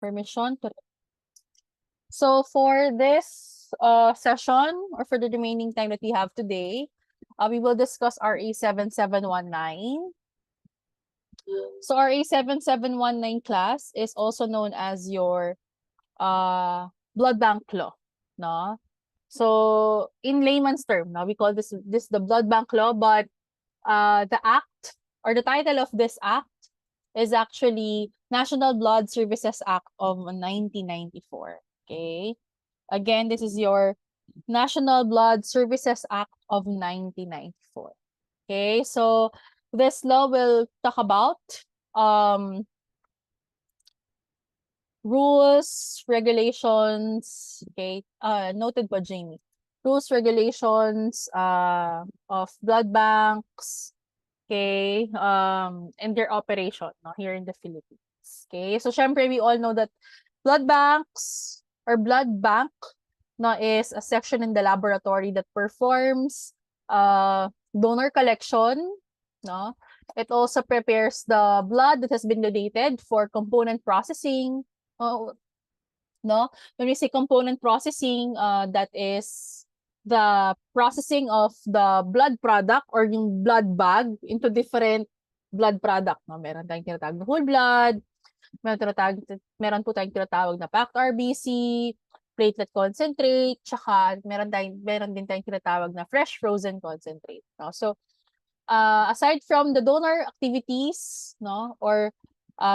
Permission to. So for this session, or for the remaining time that we have today, we will discuss RA 7719. So RA 7719 class is also known as your blood bank law, no? So in layman's term, no, we call this the blood bank law, but the act or the title of this act is actually National Blood Services Act of 1994. Okay. Again, this is your National Blood Services Act of 1994. Okay, so this law will talk about rules, regulations, okay, noted by Jamie. Rules, regulations of blood banks, okay, and their operation, no, here in the Philippines. Okay, so syempre we all know that blood banks or blood bank, no, is a section in the laboratory that performs donor collection, no. It also prepares the blood that has been donated for component processing. No, when we say component processing, that is the processing of the blood product or yung blood bag into different blood product. No? Meron tayong tinatawag na whole blood, meron po tayong tinatawag na packed RBC, platelet concentrate, tsaka meron din tayong tinatawag na fresh frozen concentrate. No? So, aside from the donor activities, no, or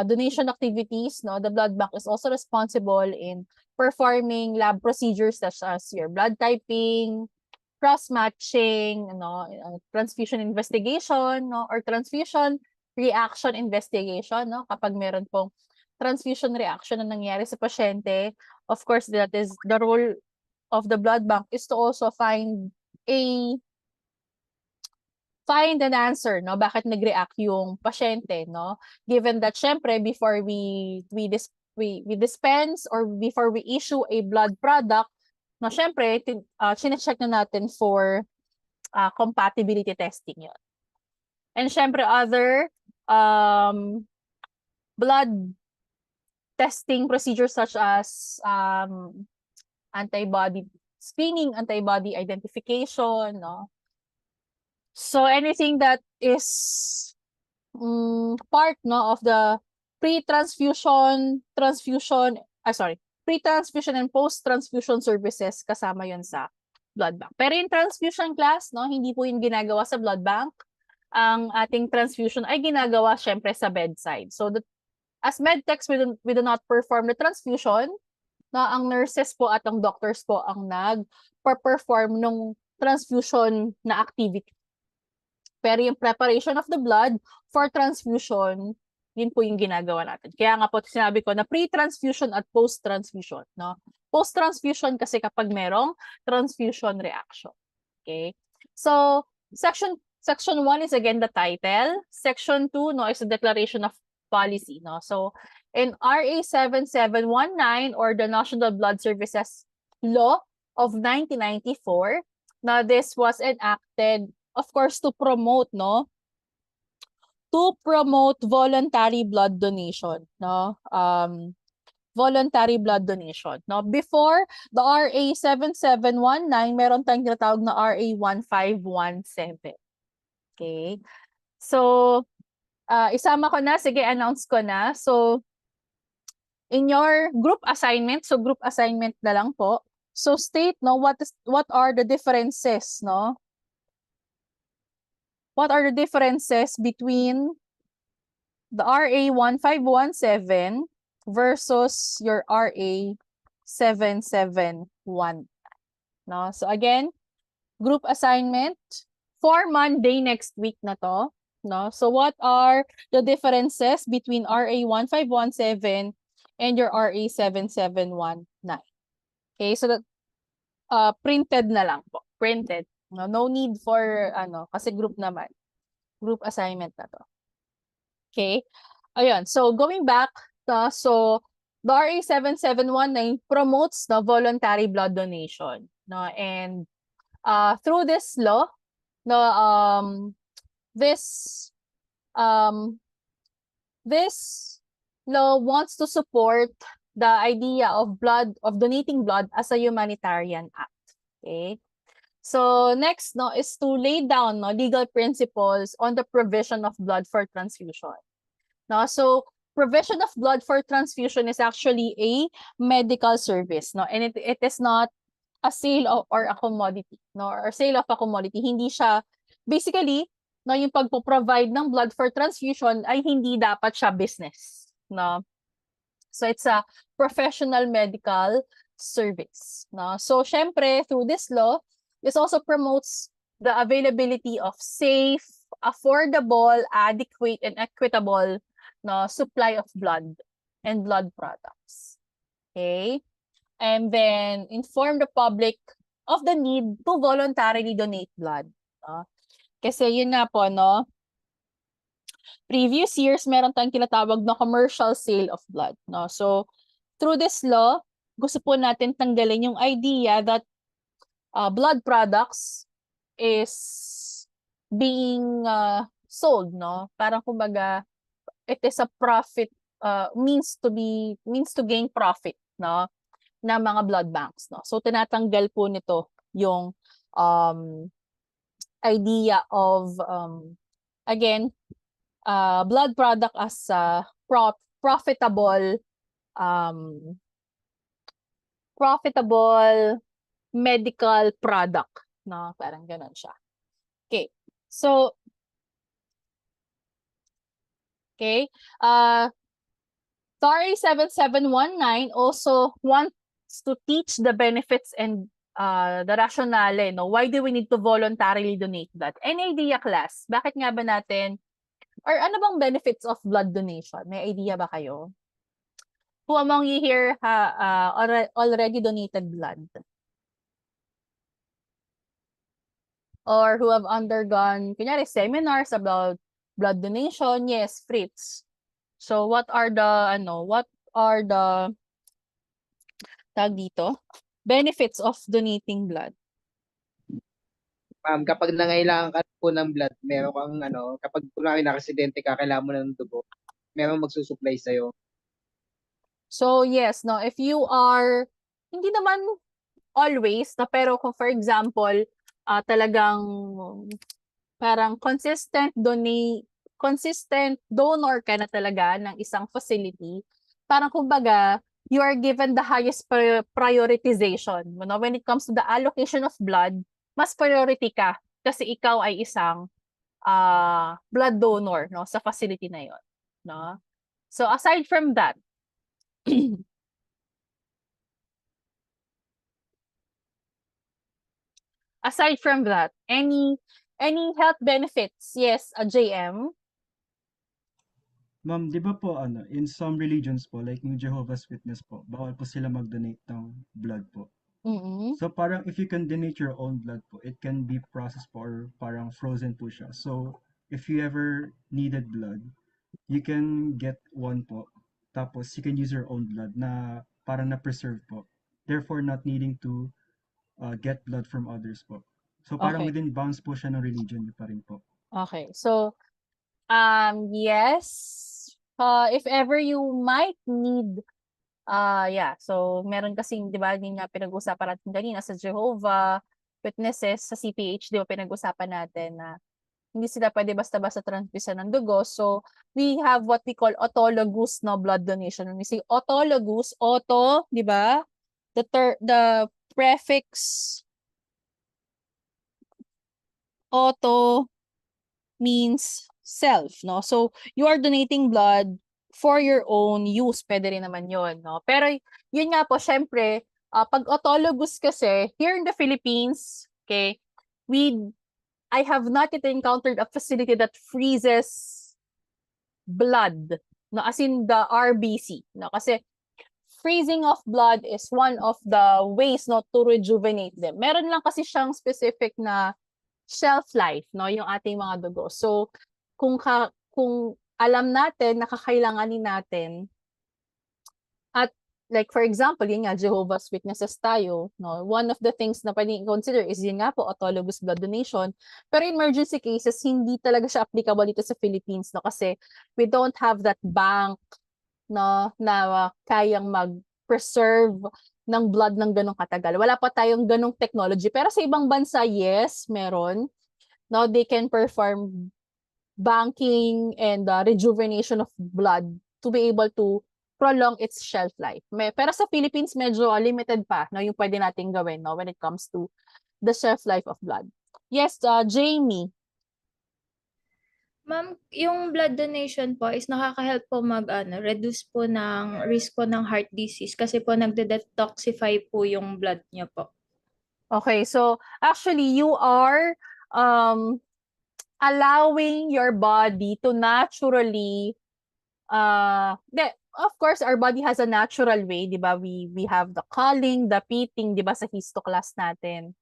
donation activities, no, the blood bank is also responsible in performing lab procedures such as your blood typing, cross-matching, transfusion investigation, no, or transfusion reaction investigation, no, kapag meron pong transfusion reaction na nangyari sa pasyente. Of course, that is the role of the blood bank is to also find an answer, no, bakit nag-react yung pasyente, no, given that syempre before we dispense or before we issue a blood product, no, syempre chine-check na natin for compatibility testing yun. And syempre other blood testing procedures such as antibody screening, antibody identification, no. So anything that is part, no, of the pre-transfusion and post-transfusion services, kasama yon sa blood bank. Pero yung transfusion class, no, hindi po yung ginagawa sa blood bank. Ang ating transfusion ay ginagawa syempre sa bedside. So as medtechs, we do not perform the transfusion. No, ang nurses po at ang doctors po ang nag-perform ng transfusion na activity. Pero yung preparation of the blood for transfusion, yun po yung ginagawa natin. Kaya nga po sinabi ko na pre-transfusion at post-transfusion, no? Post-transfusion kasi kapag merong transfusion reaction. Okay? So, section 1 is again the title. Section 2, no, is the declaration of policy, no? So, in RA 7719 or the National Blood Services Law of 1994, now this was enacted, of course, to promote, no, to promote voluntary blood donation, no, voluntary blood donation, no. Before the RA 7719, meron tayong tinatawag na RA 1517. Okay, so isama ko na, sige, announce ko na. So in your group assignment, so group assignment na lang po, so state, no, what are the differences, no. What are the differences between the RA 1517 versus your RA 7719? No? So again, group assignment for Monday next week na to. No? So what are the differences between RA 1517 and your RA 7719? Okay, so that printed na lang po. Printed. No need for kasi group naman. Group assignment na to. Okay? Ayun. So going back, so the RA 7719 promotes the voluntary blood donation, no? And through this law, no, this law wants to support the idea of donating blood as a humanitarian act. Okay? So next no is to lay down no legal principles on the provision of blood for transfusion. No, so provision of blood for transfusion is actually a medical service, no, and it is not a sale or a commodity, no, or sale of a commodity. Hindi siya basically no yung pagpo-provide ng blood for transfusion ay hindi dapat siya business, no. So it's a professional medical service, no. So syempre through this law, this also promotes the availability of safe, affordable, adequate, and equitable no supply of blood and blood products. Okay? And then inform the public of the need to voluntarily donate blood. No? Kasi yun nga po, no? Previous years, meron tayong tinatawag na commercial sale of blood. No? So, through this law, gusto po natin tanggalin yung idea that blood products is being sold, no? Parang kumbaga, it is a profit, means to gain profit, no? Na mga blood banks, no? So, tinatanggal po nito yung idea of, again, blood product as a profitable medical product, no? Parang ganun siya. Okay. So, okay. SARA 7719 also wants to teach the benefits and the rationale, no? Why do we need to voluntarily donate blood? Any idea, class? Bakit nga ba natin, or ano bang benefits of blood donation? May idea ba kayo? Who among you here already donated blood? Or who have undergone, kunyari, seminars about blood donation? Yes, Fritz. So what are the tag dito? Benefits of donating blood? Kapag nangailangan ka po ng blood, meron kang kapag kunwari na-aksidente ka, kailangan mo ng dugo, meron magsusupply sa'yo. So yes, no, if you are, hindi naman always, na pero kung for example, talagang parang consistent donor ka na talaga ng isang facility, parang kumbaga, you are given the highest prioritization. You know, when it comes to the allocation of blood, mas priority ka kasi ikaw ay isang blood donor, no, sa facility na yon, no? So aside from that, any health benefits? Yes, a JM. Ma'am, di ba po in some religions po, like yung Jehovah's Witness po, bawal po sila mag-donate ng blood po. So parang if you can donate your own blood po, it can be processed po or parang frozen po siya. So if you ever needed blood, you can get one po. Tapos you can use your own blood na parang na-preserve po. Therefore not needing to get blood from others po. So parang Okay. within bounds po siya ng religion pa rin po. Okay. So yes, if ever you might need so meron kasing, 'di ba, yun nga pinag-usapan natin kanina sa Jehovah Witnesses, sa CPH, 'di ba, pinag-usapan natin na hindi sila pwede basta-basta transfusion ng dugo. So we have what we call autologous no blood donation. When we say autologous, auto, 'di ba? The prefix auto means self, no? So you are donating blood for your own use, pwede rin naman yun, no? Pero yun nga po, syempre, pag autologous kasi, here in the Philippines, okay, I have not yet encountered a facility that freezes blood, no? As in the RBC, no? Kasi freezing of blood is one of the ways not to rejuvenate them. Meron lang kasi siyang specific na shelf life, no, yung ating mga dugo. So kung alam natin na kakailanganin natin, at like for example, yun nga, Jehovah's Witnesses tayo, no, one of the things na pwedeng consider is yun nga po, autologous blood donation. Pero in emergency cases, hindi talaga siya applicable dito sa Philippines, no, kasi we don't have that bank, no, na kayang mag-preserve ng blood ng ganong katagal. Wala pa tayong ganong technology. Pero sa ibang bansa, yes, meron. No, they can perform banking and rejuvenation of blood to be able to prolong its shelf life. Pero sa Philippines, medyo limited pa, no, yung pwede nating gawin, no, when it comes to the shelf life of blood. Yes, Jamie. Ma'am, yung blood donation po is nakaka-help po reduce po ng risk po ng heart disease kasi po nagde-detoxify po yung blood niyo po. Okay, so actually you are allowing your body to naturally of course our body has a natural way, 'di ba? We have the culling, the pitting, 'di ba, sa histo class natin.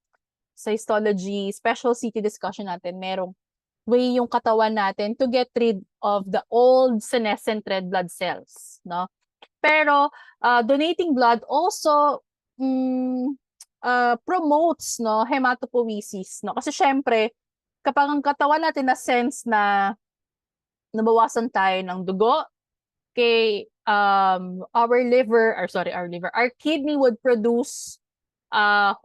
Sa histology, special CT discussion natin, merong way yung katawan natin to get rid of the old senescent red blood cells, no? Pero donating blood also promotes, no, hematopoiesis, no? Kasi syempre kapag ang katawan natin na sense na nabawasan tayo ng dugo, our kidney would produce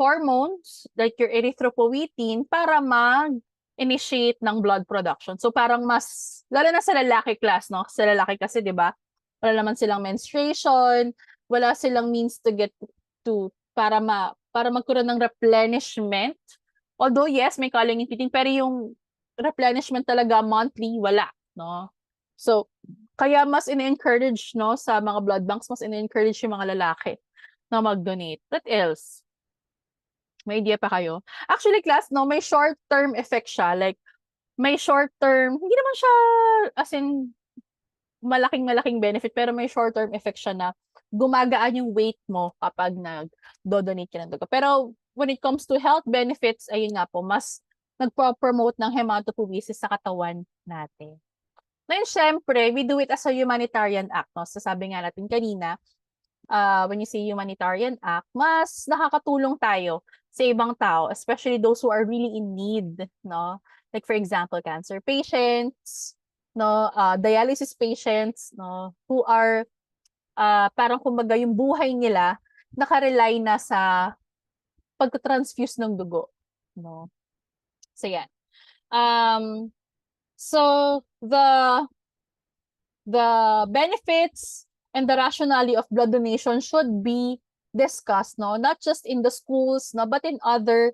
hormones like your erythropoietin para mag-initiate ng blood production. So parang mas, lalo na sa lalaki class, no? Sa lalaki kasi, di ba? Wala naman silang menstruation, wala silang means to get to, para magkaroon ng replenishment. Although, yes, may culling and pitting, pero yung replenishment talaga monthly, wala, no? So, kaya mas in-encourage, no, sa mga blood banks, mas in-encourage yung mga lalaki na mag-donate. What else? May idea pa kayo? Actually, class, no, may short-term effect siya. Like, may short-term, hindi naman siya, as in, malaking benefit, pero may short-term effect siya na gumagaan yung weight mo kapag nag-donate ka ng dugo. Pero, when it comes to health benefits, ayun nga po, mas nagpo-promote ng hematopoiesis sa katawan natin. Ngayon, syempre, we do it as a humanitarian act, no? Sasabi nga natin kanina, when you say humanitarian act, mas nakakatulong tayo sa ibang tao, especially those who are really in need, no? Like for example, cancer patients, no, dialysis patients, no, who are parang kumbaga yung buhay nila nakarely na sa pagta-transfuse ng dugo, no? So yan. So the benefits and the rationale of blood donation should be discussed, no, not just in the schools, no, but in other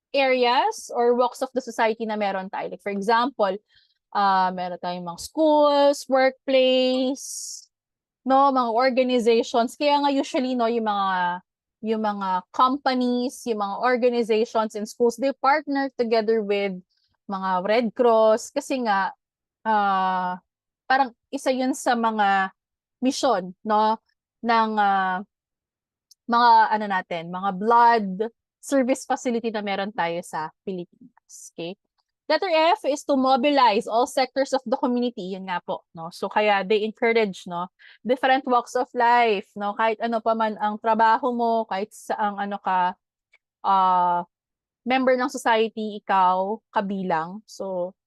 areas or walks of the society na meron tayo. Like for example, meron tayong mga schools, workplace, no, mga organizations. Kaya nga usually, no, yung mga companies, yung mga organizations in schools, they partner together with mga Red Cross kasi nga parang isa yun sa mga mission, no, ng mga blood service facility na meron tayo sa Pilipinas. Okay? Letter F is to mobilize all sectors of the community. Yun nga po, no? So kaya they encourage, no, different walks of life, no, kahit ano pa man ang trabaho mo, kahit saang member ng society ikaw kabilang. So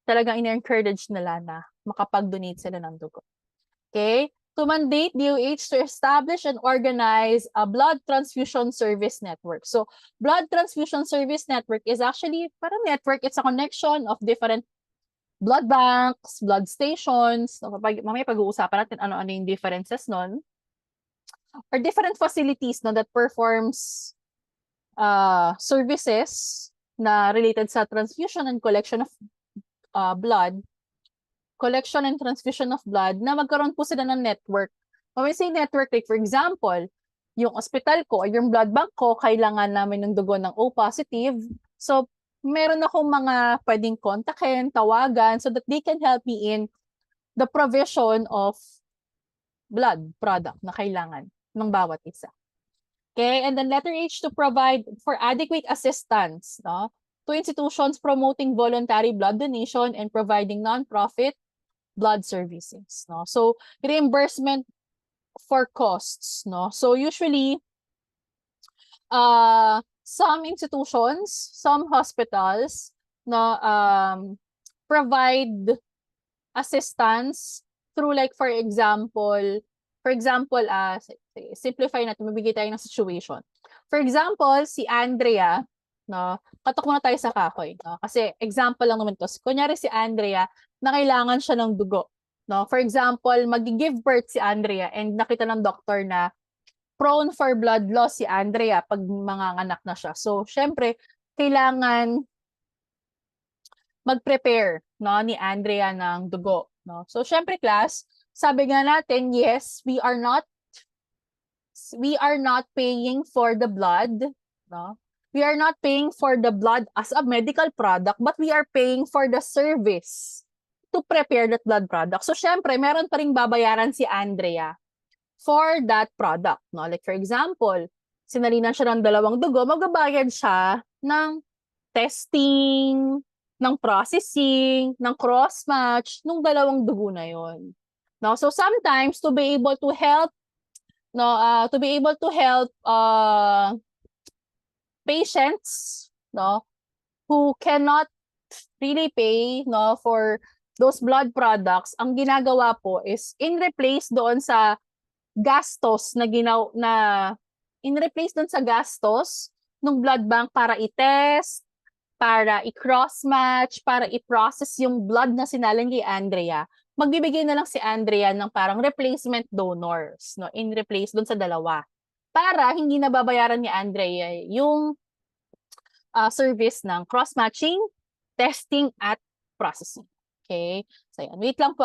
talagang in-encourage nila na makapag-donate sila ng dugo. Okay? To mandate DOH to establish and organize a blood transfusion service network. So, blood transfusion service network is actually parang network. It's a connection of different blood banks, blood stations. Mamaya pag-uusapan natin ano-ano yung differences nun. Or different facilities, no, that performs services na related sa transfusion and collection of blood, collection and transfusion of blood, na magkaroon po sila ng network. When we say network, like for example, yung hospital ko or yung blood bank ko, kailangan namin ng dugo ng O positive. So, meron akong mga pwedeng kontakin, tawagan, so that they can help me in the provision of blood product na kailangan ng bawat isa. Okay, and then letter H, to provide for adequate assistance, no, to institutions promoting voluntary blood donation and providing non-profit blood services, no. So reimbursement for costs, no. So usually some institutions, some hospitals, no, provide assistance through like for example, simplify natin, mabigay tayo ng situation. For example, si Andrea, no, katok muna tayo sa kahoy, no? Kasi example lang naman to. Kunyari si Andrea, na kailangan siya ng dugo, no? For example, magi-give birth si Andrea and nakita ng doktor na prone for blood loss si Andrea pag manganganak na siya. So, syempre, kailangan mag-prepare, no, ni Andrea ng dugo, no? So, syempre, class, sabi nga natin, yes, we are not paying for the blood, no? We are not paying for the blood as a medical product, but we are paying for the service to prepare that blood product. So, syempre, meron pa ring babayaran si Andrea for that product, no? Like, for example, sinalinan siya ng 2 dugo, magbabayad siya ng testing, ng processing, ng cross-match, nung 2 dugo na yon. No? So, sometimes, to be able to help patients, no, who cannot really pay, no, for those blood products, ang ginagawa po is in replace doon sa gastos ng blood bank para i-test, para i-cross-match, para i-process yung blood na sinalin kay Andrea, magbibigay na lang si Andrea ng parang replacement donors, no, in replace doon sa 2. Para hindi na babayaran ni Andrea yung service ng cross-matching, testing, at processing. Okay? So, yan. Wait lang po.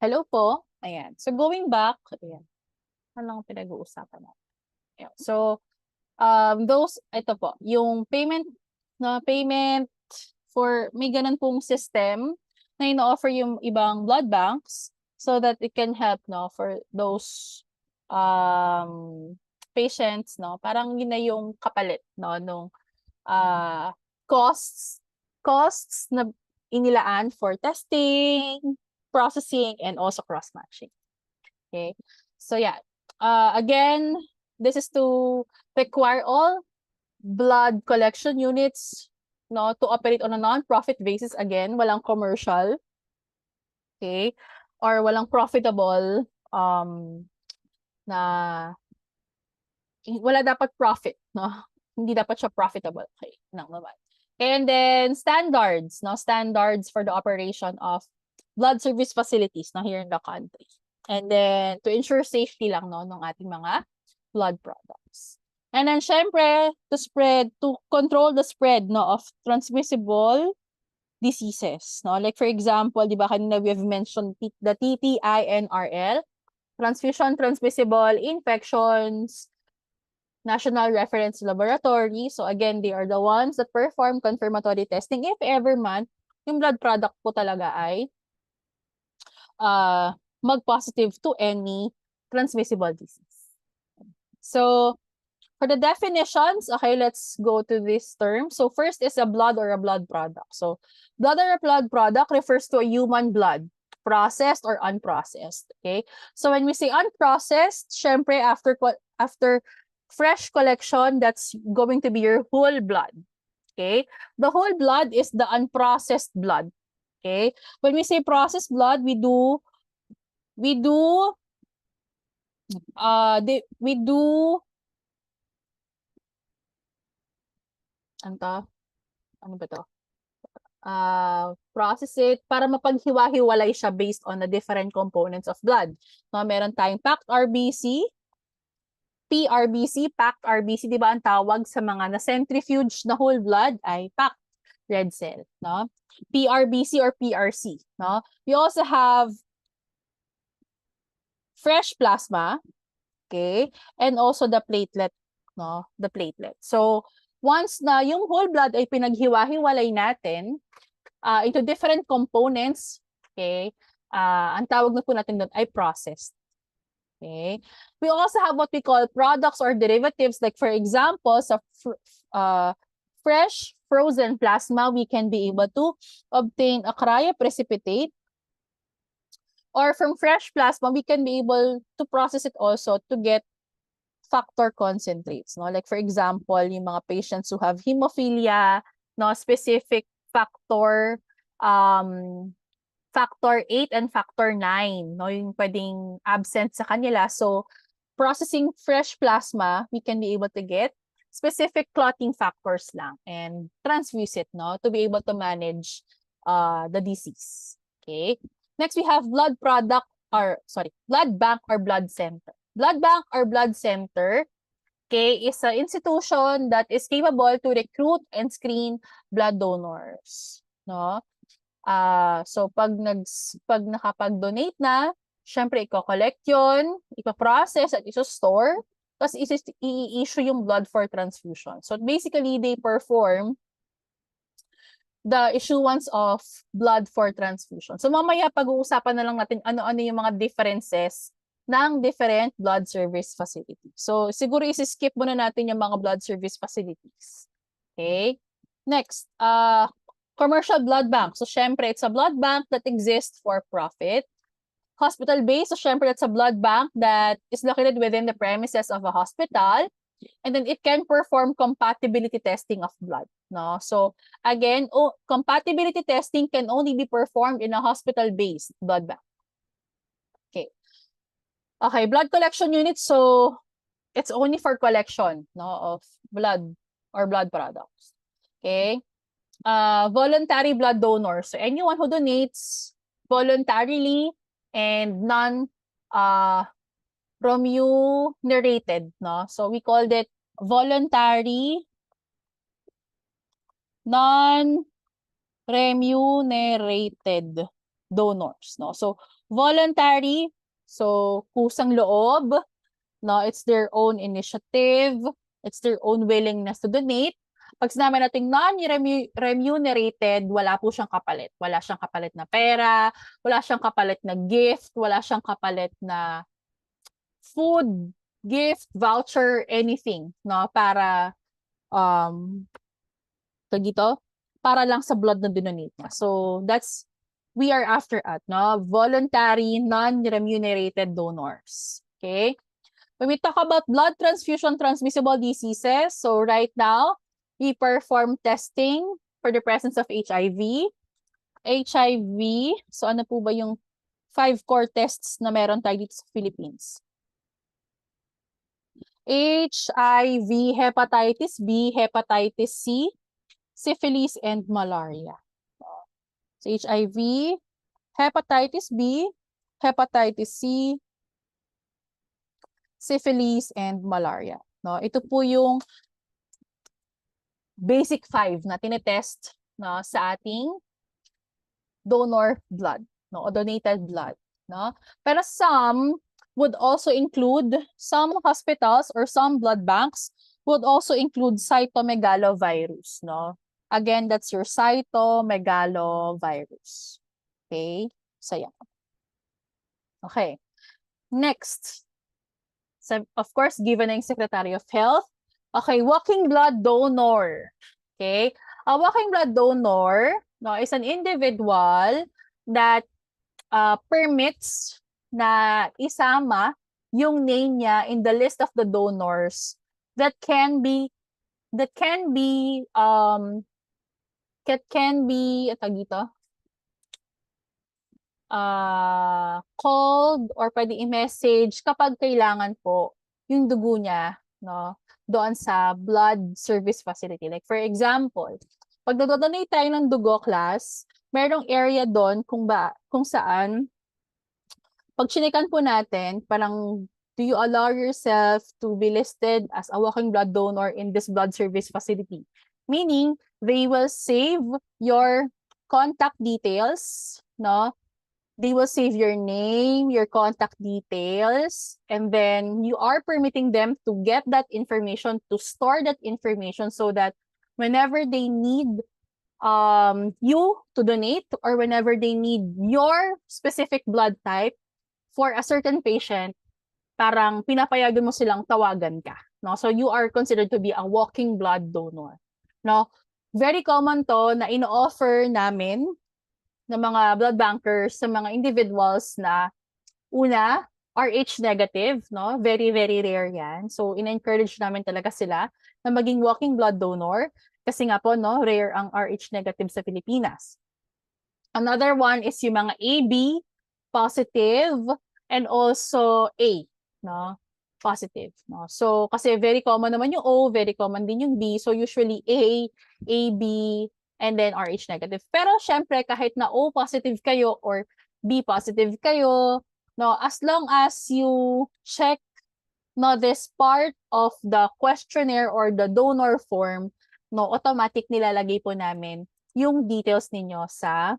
Hello po. Ayan. So going back, ayan. Ano lang pinag-uusapan natin? Ayan. So, ito po, yung payment for, may ganun pong system na ino-offer yung ibang blood banks so that it can help, no, for those patients, no, parang yun na yung kapalit, no, nung costs na inilaan for testing, processing, and also cross-matching. Okay, so yeah, again, this is to require all blood collection units, no, to operate on a non-profit basis. Again, walang commercial, okay, or walang profitable, na wala dapat profit, no, hindi dapat siya profitable, okay, nang naman. And then standards, no, standards for the operation of blood service facilities, no, here in the country. And then to ensure safety lang, no, ng ating mga blood products. And then syempre, to control the spread, no, of transmissible diseases, no? Like for example, di ba kanina we have mentioned the TTINRL, transfusion transmissible infections, National Reference Laboratory. So again, they are the ones that perform confirmatory testing if ever man yung blood product po talaga ay mag-positive to any transmissible disease. So, for the definitions, okay, let's go to this term. So, first is a blood or a blood product. So, blood or a blood product refers to a human blood, processed or unprocessed, okay? So, when we say unprocessed, syempre, after fresh collection, that's going to be your whole blood, okay? The whole blood is the unprocessed blood, okay? When we say processed blood, we do ano ba to? Process it para mapaghiwa-hiwalay siya based on the different components of blood. No, meron tayong packed RBC, PRBC, packed RBC, di ba ang tawag sa mga na-centrifuge na whole blood ay packed red cell, no? PRBC or PRC, no? We also have fresh plasma, okay? And also the platelet, no? The platelet. So, once na yung whole blood ay pinaghiwa-hiwalay natin into different components, okay? Ang tawag na po natin doon ay processed. Okay? We also have what we call products or derivatives. Like for example, sa fresh frozen plasma, we can be able to obtain a cryoprecipitate. Or from fresh plasma, we can be able to process it also to get factor concentrates. No? Like for example, yung mga patients who have hemophilia, no, specific factor, factor 8 and factor 9, no, yung pwedeng absent sa kanila. So, processing fresh plasma, we can be able to get specific clotting factors lang and transfuse it, no, to be able to manage the disease. Okay. Next, we have blood bank or blood center. Blood bank or blood center, okay, is an institution that is capable to recruit and screen blood donors, no? So pag nakapag-donate na, syempre i-collect yun, ipa-process at i-store, tapos i-issue yung blood for transfusion. So basically, they perform the issuance of blood for transfusion. So mamaya pag-uusapan na lang natin ano-ano yung mga differences ng different blood service facilities. So siguro isi-skip muna natin yung mga blood service facilities. Okay? Next, commercial blood bank. So, syempre, it's a blood bank that exists for profit. Hospital-based. So, syempre, it's a blood bank that is located within the premises of a hospital. And then it can perform compatibility testing of blood. No? So, again, compatibility testing can only be performed in a hospital-based blood bank. Okay. Okay, blood collection unit. So, it's only for collection, no, of blood or blood products. Okay. Voluntary blood donors. So anyone who donates voluntarily and remunerated, no? So we called it voluntary non-remunerated donors, no? So Voluntary, so kusang loob, no? It's their own initiative, it's their own willingness to donate. Pag sinabi natin non-remunerated, wala po siyang kapalit. Wala siyang kapalit na pera, wala siyang kapalit na gift, wala siyang kapalit na food, gift, voucher, anything, no? Para dito, para lang sa blood na dinonate niya. So that's we are after at, no? Voluntary, non-remunerated donors. Okay? When we talk about blood transfusion transmissible diseases, so right now, we perform testing for the presence of HIV. HIV, so ano po ba yung 5 core tests na meron tayo dito sa Philippines? HIV, hepatitis B, hepatitis C, syphilis, and malaria. So HIV, hepatitis B, hepatitis C, syphilis, and malaria. No, ito po yung basic 5 na tinetest, no, sa ating donor blood, no, o donated blood, no. Pero some would also include, some hospitals or some blood banks would also include cytomegalovirus, no. Again, that's your cytomegalovirus. Okay? So, yeah. Okay. Next. So, of course, given ng Secretary of Health. Okay, walking blood donor. Okay? A walking blood donor, no, is an individual that permits na isama yung name niya in the list of the donors that can be called or pwede i-message kapag kailangan po yung dugo niya, no, doon sa blood service facility. Like for example, pag donate tayo ng dugo, class, merong area doon kung saan pag chinikan po natin, parang do you allow yourself to be listed as a walking blood donor in this blood service facility? Meaning, they will save your contact details, no? They will save your name, your contact details, and then you are permitting them to get that information, to store that information so that whenever they need you to donate or whenever they need your specific blood type for a certain patient, parang pinapayagan mo silang tawagan ka, no? So you are considered to be a walking blood donor, no? Very common to na ino-offer namin ng mga blood bankers sa mga individuals na una, RH negative, no? Very, very rare yan. So, in-encourage namin talaga sila na maging walking blood donor kasi nga po, no, rare ang RH negative sa Pilipinas. Another one is yung mga AB positive and also A, no? Positive, no? So, kasi very common naman yung O, very common din yung B. So, usually A, AB, and then RH negative. Pero syempre, kahit na O positive kayo or B positive kayo, no, as long as you check, no, this part of the questionnaire or the donor form, no, automatic nilalagay po namin yung details ninyo sa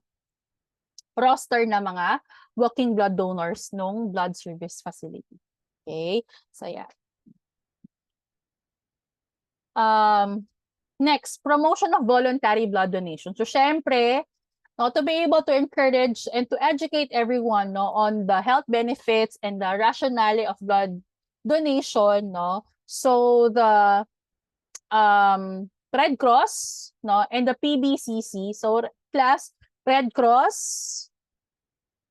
roster na mga walking blood donors nung blood service facility. Okay? So, yeah. Next, promotion of voluntary blood donation. So, syempre, no, to be able to encourage and to educate everyone, no, on the health benefits and the rationale of blood donation, no. So, the Red Cross, no, and the PBCC. So, class, Red Cross,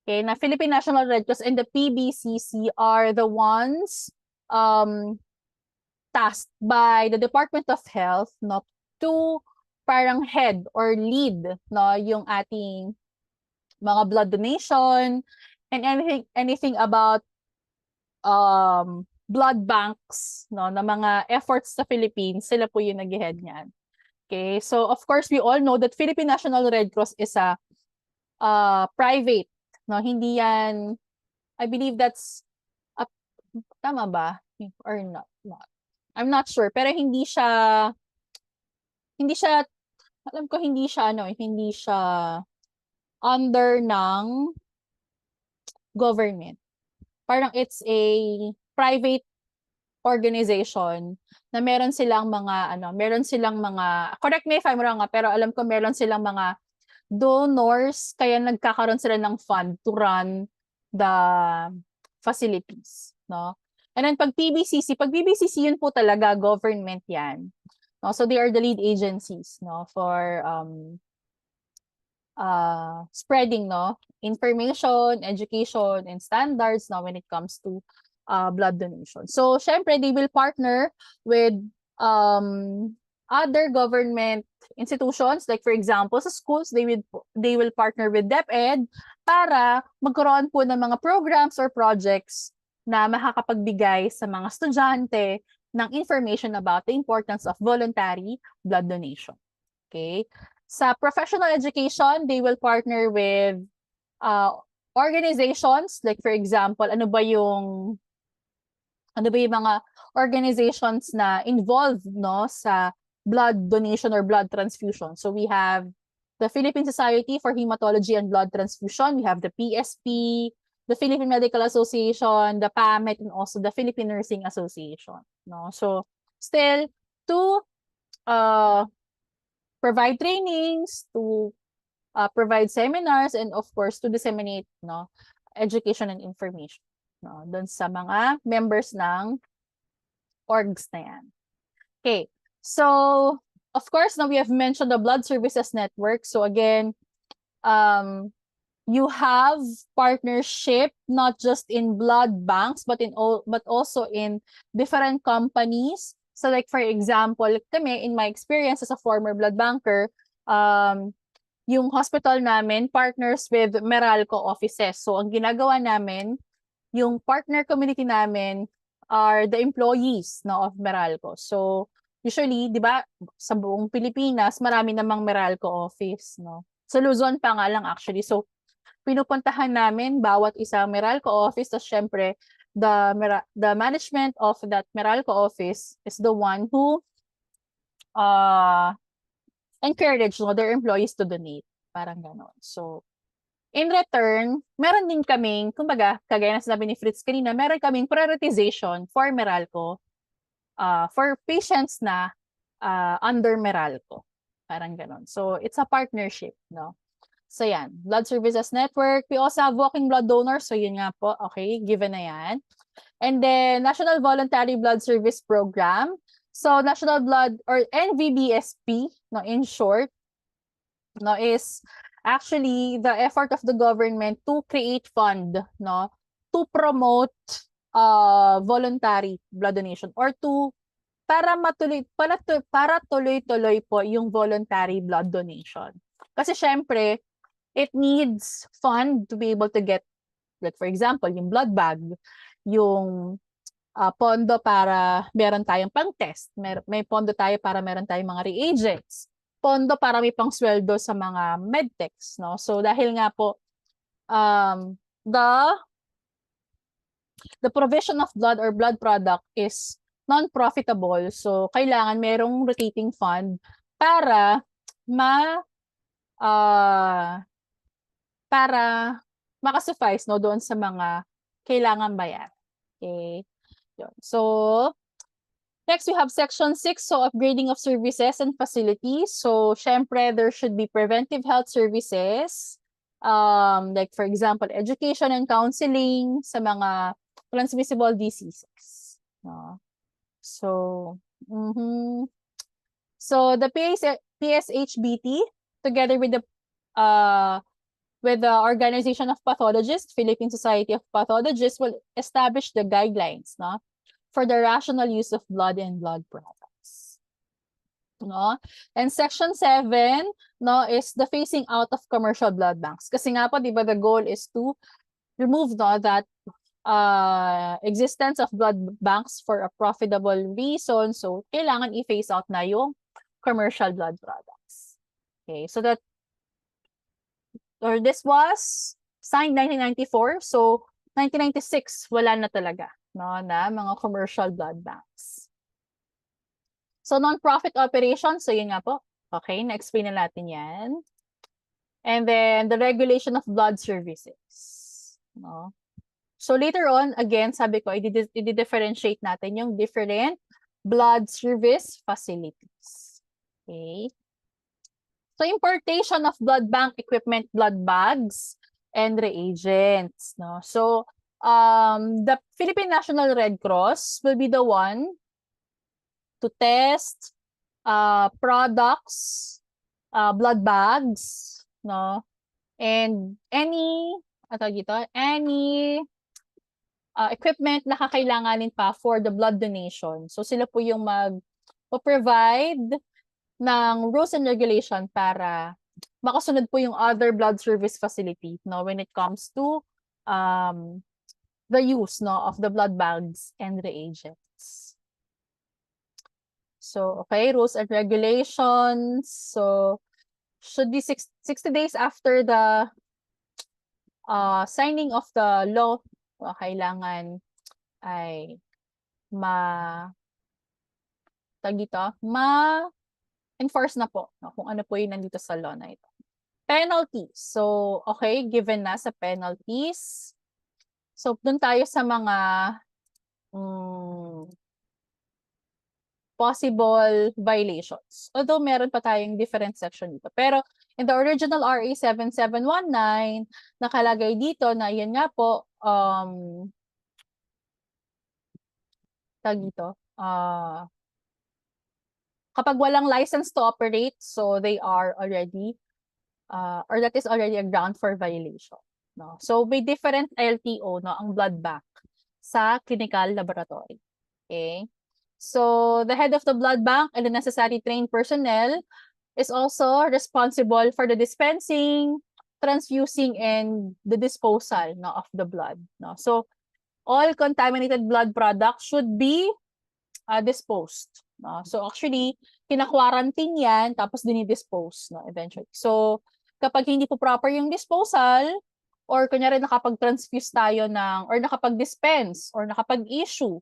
okay, na Philippine National Red Cross and the PBCC are the ones tasked by the Department of Health, no, to parang head or lead, no, yung ating mga blood donation and anything about blood banks, no, na mga efforts sa Philippines, sila po yung nag-head niyan. Okay, so of course we all know that Philippine National Red Cross is a private, no, hindi yan, I believe that's tama ba or not? I'm not sure, pero hindi siya, alam ko hindi siya under ng government. Parang it's a private organization na meron silang mga correct me if I'm wrong, pero alam ko meron silang mga donors kaya nagkakaroon sila ng fund to run the facilities, no? And then pag PBCC yun po talaga government yan. No? So they are the lead agencies, no, for spreading, no, information, education, and standards, no, when it comes to blood donation. So syempre they will partner with other government institutions, like for example sa schools they will partner with DepEd para magkaroon po ng mga programs or projects na makakapagbigay sa mga estudyante ng information about the importance of voluntary blood donation. Okay? Sa professional education, they will partner with organizations, like for example, ano ba yung mga organizations na involved, no, sa blood donation or blood transfusion. So we have the Philippine Society for Hematology and Blood Transfusion, we have the PSP, the Philippine Medical Association, the PAMET, and also the Philippine Nursing Association, no. So still to provide trainings, to provide seminars, and of course to disseminate, no, education and information, no, doon sa mga members ng orgs na yan. Okay, so of course now we have mentioned the Blood Services Network. So again, you have partnership not just in blood banks but also in different companies. So like for example, kami, in my experience as a former blood banker, yung hospital namin partners with Meralco offices. So ang ginagawa namin, yung partner community namin are the employees, no, of Meralco. So usually, 'di ba, sa buong Pilipinas, marami namang Meralco office, no. Sa Luzon pa nga lang actually. So pinupuntahan namin bawat isang Meralco office, tas syempre the management of that Meralco office is the one who encourage, no, their employees to donate. Parang gano'n. So in return, meron din kaming, kumbaga, kagaya na sinabi ni Fritz kanina, meron kaming prioritization for Meralco, for patients na under Meralco. Parang ganon. So, it's a partnership, no? So, yan. Blood Services Network. We also have walking blood donors. So, yun nga po. Okay, given na yan. And then, National Voluntary Blood Service Program. So, National Blood, or NVBSP, no, in short, no, is actually the effort of the government to create fund, no, to promote voluntary blood donation, or para tuloy-tuloy po yung voluntary blood donation. Kasi syempre, it needs fund to be able to get, like for example, yung blood bag, yung pondo para meron tayong pang-test, may pondo tayo para meron tayong mga reagents, pondo para may pang-sweldo sa mga medtechs, no? So dahil nga po the provision of blood or blood product is non-profitable, so kailangan merong rotating fund para makasuffice, no, doon sa mga kailangan bayaran. Okay. Yun. So next, we have Section 6, so upgrading of services and facilities. So, syempre, there should be preventive health services, like for example, education and counseling sa mga transmissible diseases. No? So, so the PSHBT, together with the Organization of Pathologists, Philippine Society of Pathologists, will establish the guidelines, no, for the rational use of blood and blood products. No? And Section 7, no, is the phasing out of commercial blood banks. Kasi nga po, di ba, the goal is to remove, no, that existence of blood banks for a profitable reason. So, kailangan i-phase out na yung commercial blood products. Okay, so this was signed 1994. So, 1996, wala na talaga, no, na mga commercial blood banks. So, non-profit operations, so yun nga po. Okay, na-explain na natin yan. And then, the regulation of blood services. No? So later on, again, sabi ko, i-differentiate natin yung different blood service facilities. Okay? So importation of blood bank equipment, blood bags, and reagents. No? So the Philippine National Red Cross will be the one to test products, blood bags, no? And any equipment na kakailanganin pa for the blood donation. So sila po yung mag-provide ng rules and regulation para makasunod po yung other blood service facility, no, when it comes to the use, no, of the blood bags and reagents. So, okay, rules and regulations. So, should be 60 days after the signing of the law, kailangan ay ma-enforce na po, no, kung ano po yung nandito sa law na ito. Penalties. So, okay, given na sa penalties. So, dun tayo sa mga possible violations. Although meron pa tayong different section dito. Pero in the original RA 7719, nakalagay dito na yun nga po, kapag walang license to operate, so they are already, or that is already a ground for violation. No? So may different LTO, no, ang blood bank sa clinical laboratory. Okay? So the head of the blood bank and the necessary trained personnel is also responsible for the dispensing, transfusing, and the disposal, no, of the blood. No? So all contaminated blood products should be disposed. No? So actually, kina-quarantine yan, tapos dinidispose, no, eventually. So kapag hindi po proper yung disposal, or kunyari nakapag-transfuse tayo or nakapag-dispense, or nakapag-issue,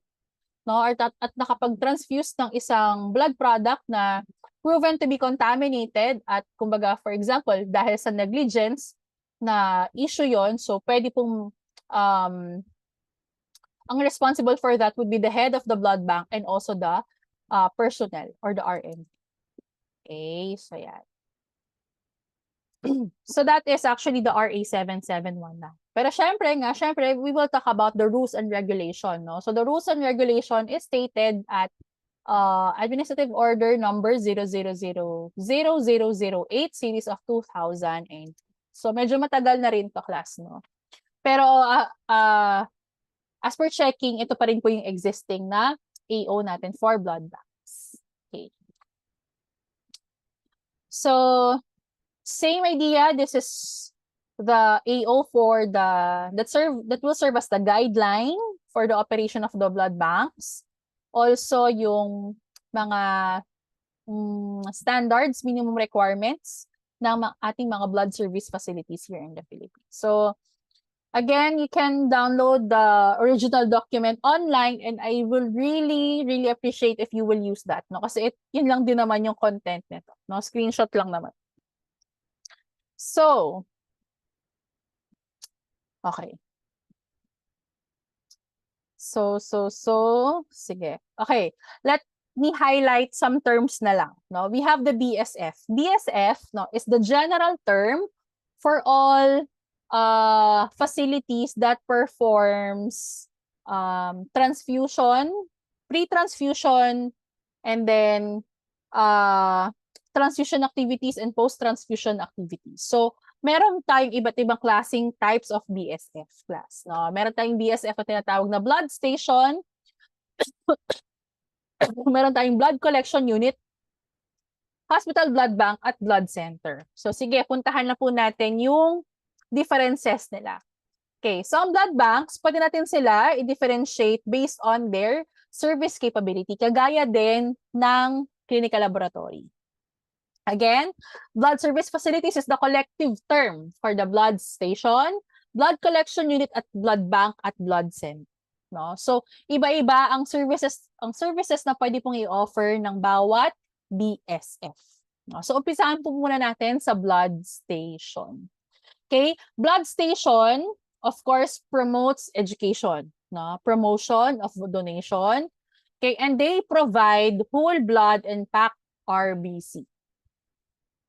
no, at nakapag-transfuse ng isang blood product na proven to be contaminated at kumbaga, for example, dahil sa negligence na issue yon, so pwede pong ang responsible for that would be the head of the blood bank and also the personnel or the RN. Okay, so yan. So that is actually the RA 7719. Pero syempre, we will talk about the rules and regulation. No? So the rules and regulation is stated at Administrative Order number 0008 series of 2008. So medyo matagal na rin to, class, no? Pero as per checking, ito pa rin po yung existing na AO natin for blood banks. Okay. So same idea, this is the AO for that will serve as the guideline for the operation of the blood banks. Also yung mga standards, minimum requirements ng ating mga blood service facilities here in the Philippines. So again, you can download the original document online, and I will really, really appreciate if you will use that, no? Kasi yun lang din naman yung content nito, no? Screenshot lang naman. So, okay. So, sige. Okay, let me highlight some terms na lang, no? We have the BSF. BSF, no, is the general term for all facilities that performs transfusion, pre-transfusion, and then transfusion activities and post-transfusion activities. So, meron tayong iba't ibang klaseng types of BSF, class. No? Meron tayong BSF na tinatawag na blood station. Meron tayong blood collection unit, hospital blood bank, at blood center. So, sige, puntahan na po natin yung differences nila. Okay, so ang blood banks, pwede natin sila i-differentiate based on their service capability, kagaya din ng clinical laboratory. Again, blood service facilities is the collective term for the blood station, blood collection unit, at blood bank at blood center. No? So, iba-iba ang services na pwede pong i-offer ng bawat BSF. No? So, umpisahan po muna natin sa blood station. Okay? Blood station of course, promotes education, no? Promotion of donation. Okay, and they provide whole blood and packed RBC.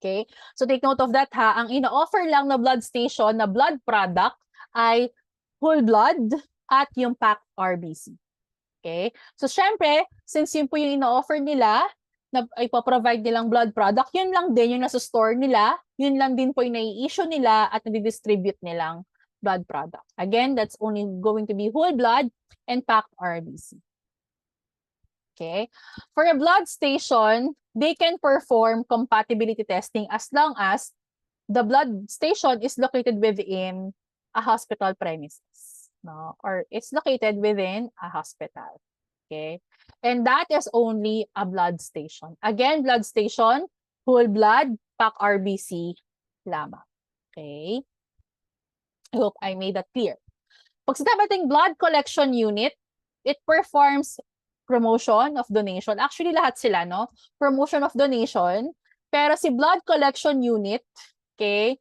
Okay? So take note of that ha. Ang ina-offer lang na blood station na blood product ay whole blood at yung packed RBC. Okay? So syempre, since yun po yung ina-offer nila, na ipoprovide nilang blood product, yun lang din yung nasa store nila, yun lang din po yung nai-issue nila at nadi-distribute nilang blood product. Again, that's only going to be whole blood and packed RBC. Okay? For a blood station, they can perform compatibility testing as long as the blood station is located within a hospital premises, no? Or it's located within a hospital. Okay? And that is only a blood station. Again, blood station, whole blood, pack RBC lamang. Okay? I hope I made that clear. Pag sinabi nating blood collection unit, it performs promotion of donation. Actually, lahat sila, no? Promotion of donation. Pero si blood collection unit, okay,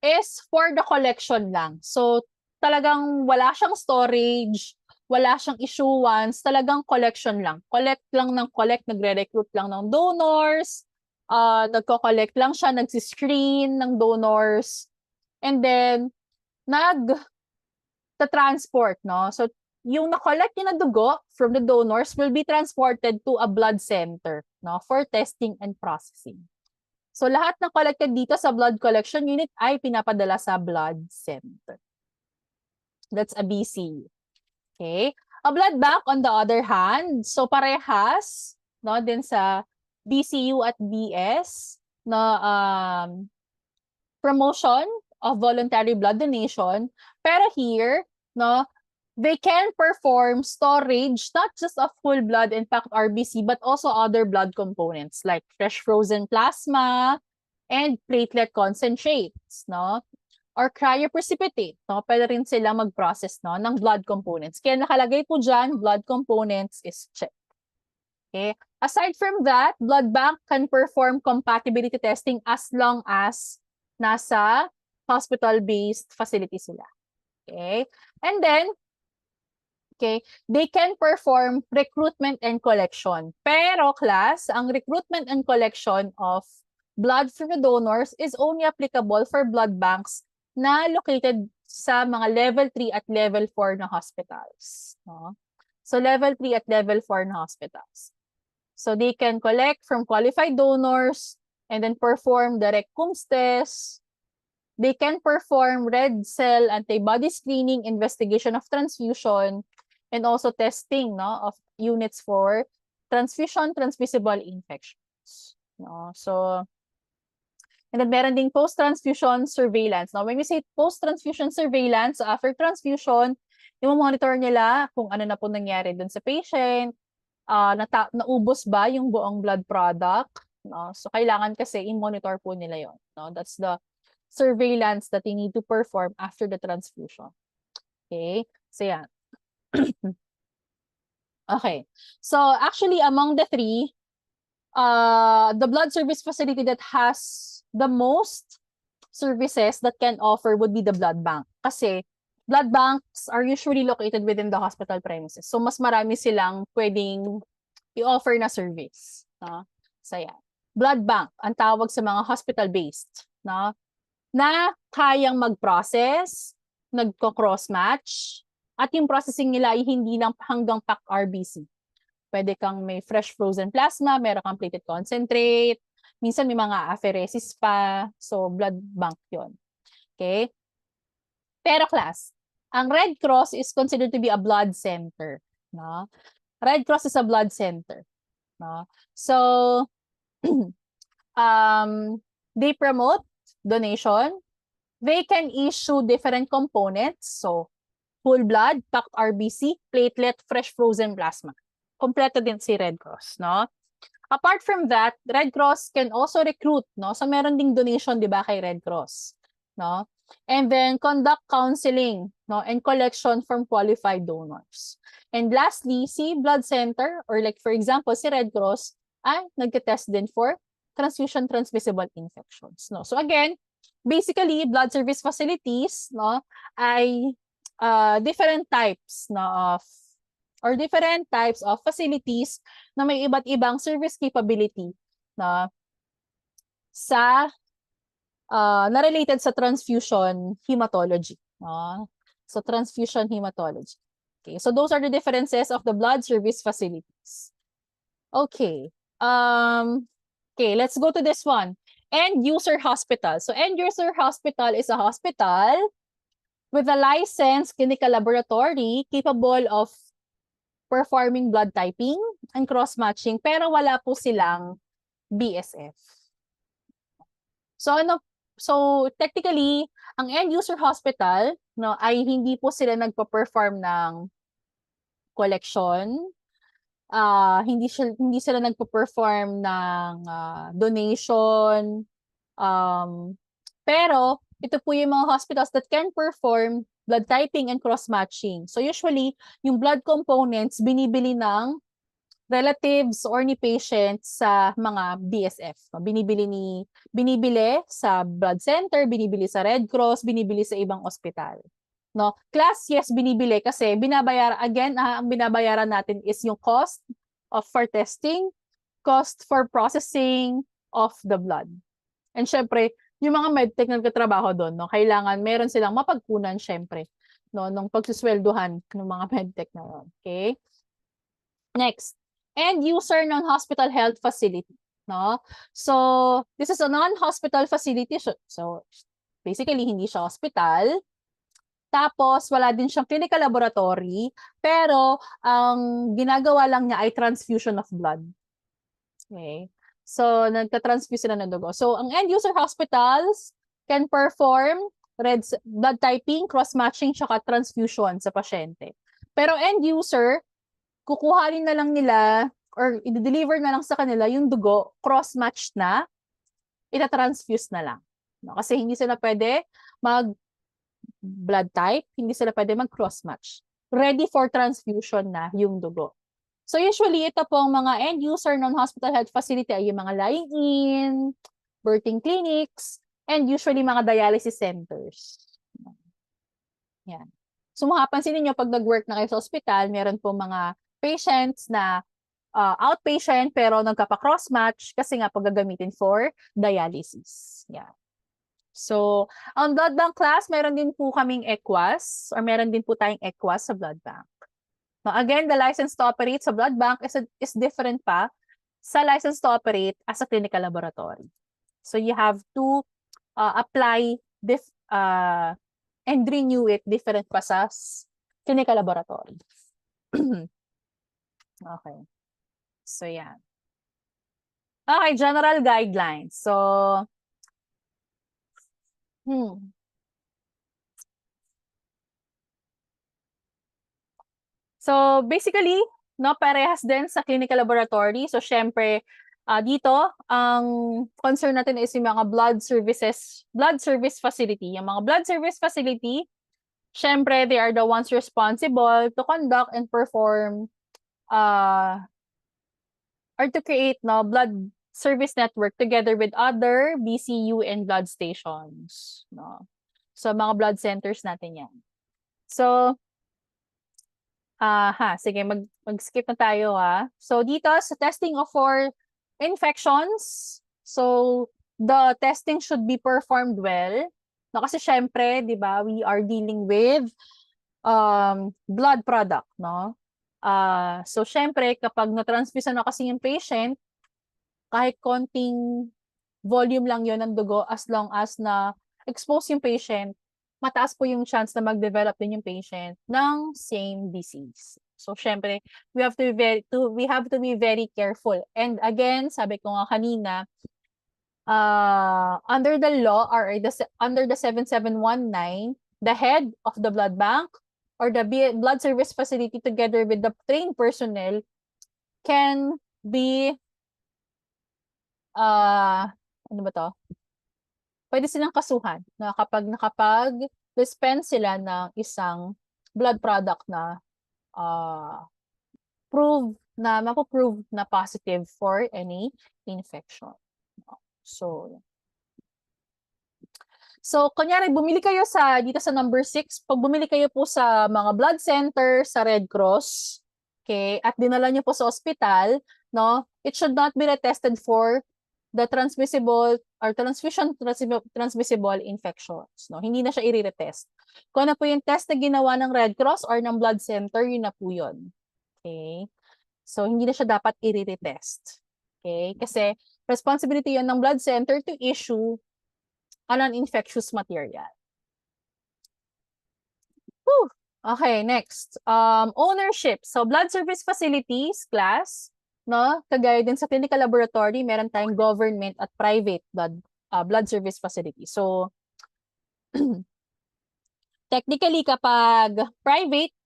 is for the collection lang. So, talagang wala siyang storage, wala siyang issuance, talagang collection lang. Collect lang ng collect, nagre-recruit lang ng donors, nagko-collect lang siya, nagsiscreen ng donors, and then, nag-transport, no? So, yung na-collect niya na dugo from the donors will be transported to a blood center, no, for testing and processing. So lahat ng collected dito sa blood collection unit ay pinapadala sa blood center. That's a BCU. Okay? A blood bank on the other hand, so parehas, no, din sa BCU at BS, na promotion of voluntary blood donation, pero here, no, they can perform storage not just of whole blood and packed RBC, but also other blood components like fresh frozen plasma and platelet concentrates, no? Or cryoprecipitate, no? Pwede rin sila mag-process, no, ng blood components. Kaya nakalagay po dyan, blood components is checked. Okay? Aside from that, blood bank can perform compatibility testing as long as nasa hospital-based facility sila. Okay? And then, okay, they can perform recruitment and collection. Pero class, ang recruitment and collection of blood from the donors is only applicable for blood banks na located sa mga level 3 at level 4 na hospitals. No? So level 3 at level 4 na hospitals. So they can collect from qualified donors and then perform direct CUMS tests. They can perform red cell antibody screening, investigation of transfusion, and also testing, no, of units for transfusion transmissible infections, no? So, and then meron ding post-transfusion surveillance. Now, when we say post-transfusion surveillance, so after transfusion, i-monitor nila kung ano na po nangyari dun sa patient, naubos ba yung buong blood product, no? So, kailangan kasi i-monitor po nila yon, no? That's the surveillance that they need to perform after the transfusion. Okay? So, yan. Okay. So actually among the three, the blood service facility that has the most services that can offer would be the blood bank. Kasi blood banks are usually located within the hospital premises. So mas marami silang pwedeng i-offer na service. No? So yan. Blood bank, ang tawag sa mga hospital-based. No? Na kayang mag-process, nagko-cross-match, at yung processing nila ay hindi lang hanggang packed RBC. Pwede kang may fresh frozen plasma, meron kang platelet concentrate, minsan may mga apheresis pa, so blood bank yon. Okay? Pero class, ang Red Cross is considered to be a blood center. No? Red Cross is a blood center. No? So, they promote donation. They can issue different components. So, whole blood, packed RBC, platelet, fresh frozen plasma. Kompleto din si Red Cross, no? Apart from that, Red Cross can also recruit, no? So meron ding donation, 'di ba, kay Red Cross, no? And then conduct counseling, no, and collection from qualified donors. And lastly, si blood center or like for example, si Red Cross ay nagte-test din for transfusion transmissible infections, no? So again, basically, blood service facilities, no, ay different types different types of facilities na may iba't ibang service capability na na related sa transfusion hematology, no? So transfusion hematology. Okay, so those are the differences of the blood service facilities. Okay. Okay, let's go to this one. End user hospital. So end user hospital is a hospital with a licensed clinical laboratory capable of performing blood typing and cross-matching, pero wala po silang BSF. So technically, ang end user hospital, no, ay hindi po sila nagpo-perform ng collection, hindi sila nagpo-perform ng donation, pero ito po yung mga hospitals that can perform blood typing and cross-matching. So usually, yung blood components binibili ng relatives or ni patients sa mga BSF. Binibili sa blood center, binibili sa Red Cross, binibili sa ibang ospital. No, class, yes, binibili kasi ang binabayaran natin is yung cost for testing, cost for processing of the blood. And syempre, yung mga medtech na nagtatrabaho doon, no, kailangan meron silang mapagkunan syempre, no, nung pagsuswelduhan ng mga medtech na yun. Okay? Next, end user non-hospital health facility, no? So, this is a non-hospital facility. So, basically hindi siya hospital. Tapos, wala din siyang clinical laboratory, pero ang ginagawa lang niya ay transfusion of blood. Okay? So, nagtatransfuse sila ng dugo. So, ang end-user hospitals can perform blood typing, cross-matching, tsaka transfusion sa pasyente. Pero end-user, kukuhanin na lang nila or i-deliver na lang sa kanila yung dugo, cross-matched na, ita-transfuse na lang. No? Kasi hindi sila pwede mag-blood type, hindi sila pwede mag-cross-match. Ready for transfusion na yung dugo. So usually, ito pong mga end-user non-hospital health facility ay yung mga lying-in, birthing clinics, and usually mga dialysis centers. Yan. So mapapansin niyo pag nag-work na kayo sa hospital, meron pong mga patients na outpatient pero nagkapa-cross-match kasi nga paggagamitin for dialysis. Yan. So, ang blood bank class, meron din po kaming ECWAS or meron din po tayong ECWAS sa blood bank. Now, again, the license to operate sa blood bank is different pa sa license to operate as a clinical laboratory. So, you have to apply and renew it different pa sa clinical laboratory. Okay. So, yan. Okay, general guidelines. So, So, basically, no, parehas din sa clinical laboratory. So, syempre, dito, ang concern natin is yung mga blood service facility. Yung mga blood service facility, syempre, they are the ones responsible to conduct and perform or to create blood service network together with other BCU and blood stations. No? So, mga blood centers natin yan. So, sige, mag-skip na tayo So, dito sa testing for infections, so the testing should be performed well. No, kasi syempre, di ba, we are dealing with blood product, no? So, syempre, kapag na-transfuse na kasi yung patient, kahit konting volume lang yon ng dugo, as long as na-expose yung patient, mataas po yung chance na mag-develop din yung patient ng same disease. So, syempre, we have to be very careful. And again, sabi ko nga kanina, under the law or under the 7719, the head of the blood bank or the blood service facility together with the trained personnel can be ano ba to? Pwede silang kasuhan na kapag nakapag-dispense sila ng isang blood product na mapo-prove na positive for any infection. So, So, kunyari, bumili kayo dito sa number 6, pag bumili kayo po sa mga blood center, sa Red Cross, okay, at dinala nyo po sa ospital, no, it should not be retested for the transmissible or transmissible infections, no. Hindi na siya i-retest. Kung ano po yung test na ginawa ng Red Cross or ng blood center, yun na po yun. Okay? So, hindi na siya dapat i-retest. Okay? Kasi, responsibility yun ng blood center to issue a non-infectious material. Whew. Okay, next. Ownership. So, blood service facilities, class, no? Kagaya din sa clinical laboratory, meron tayong government at private blood service facility. So, technically, kapag private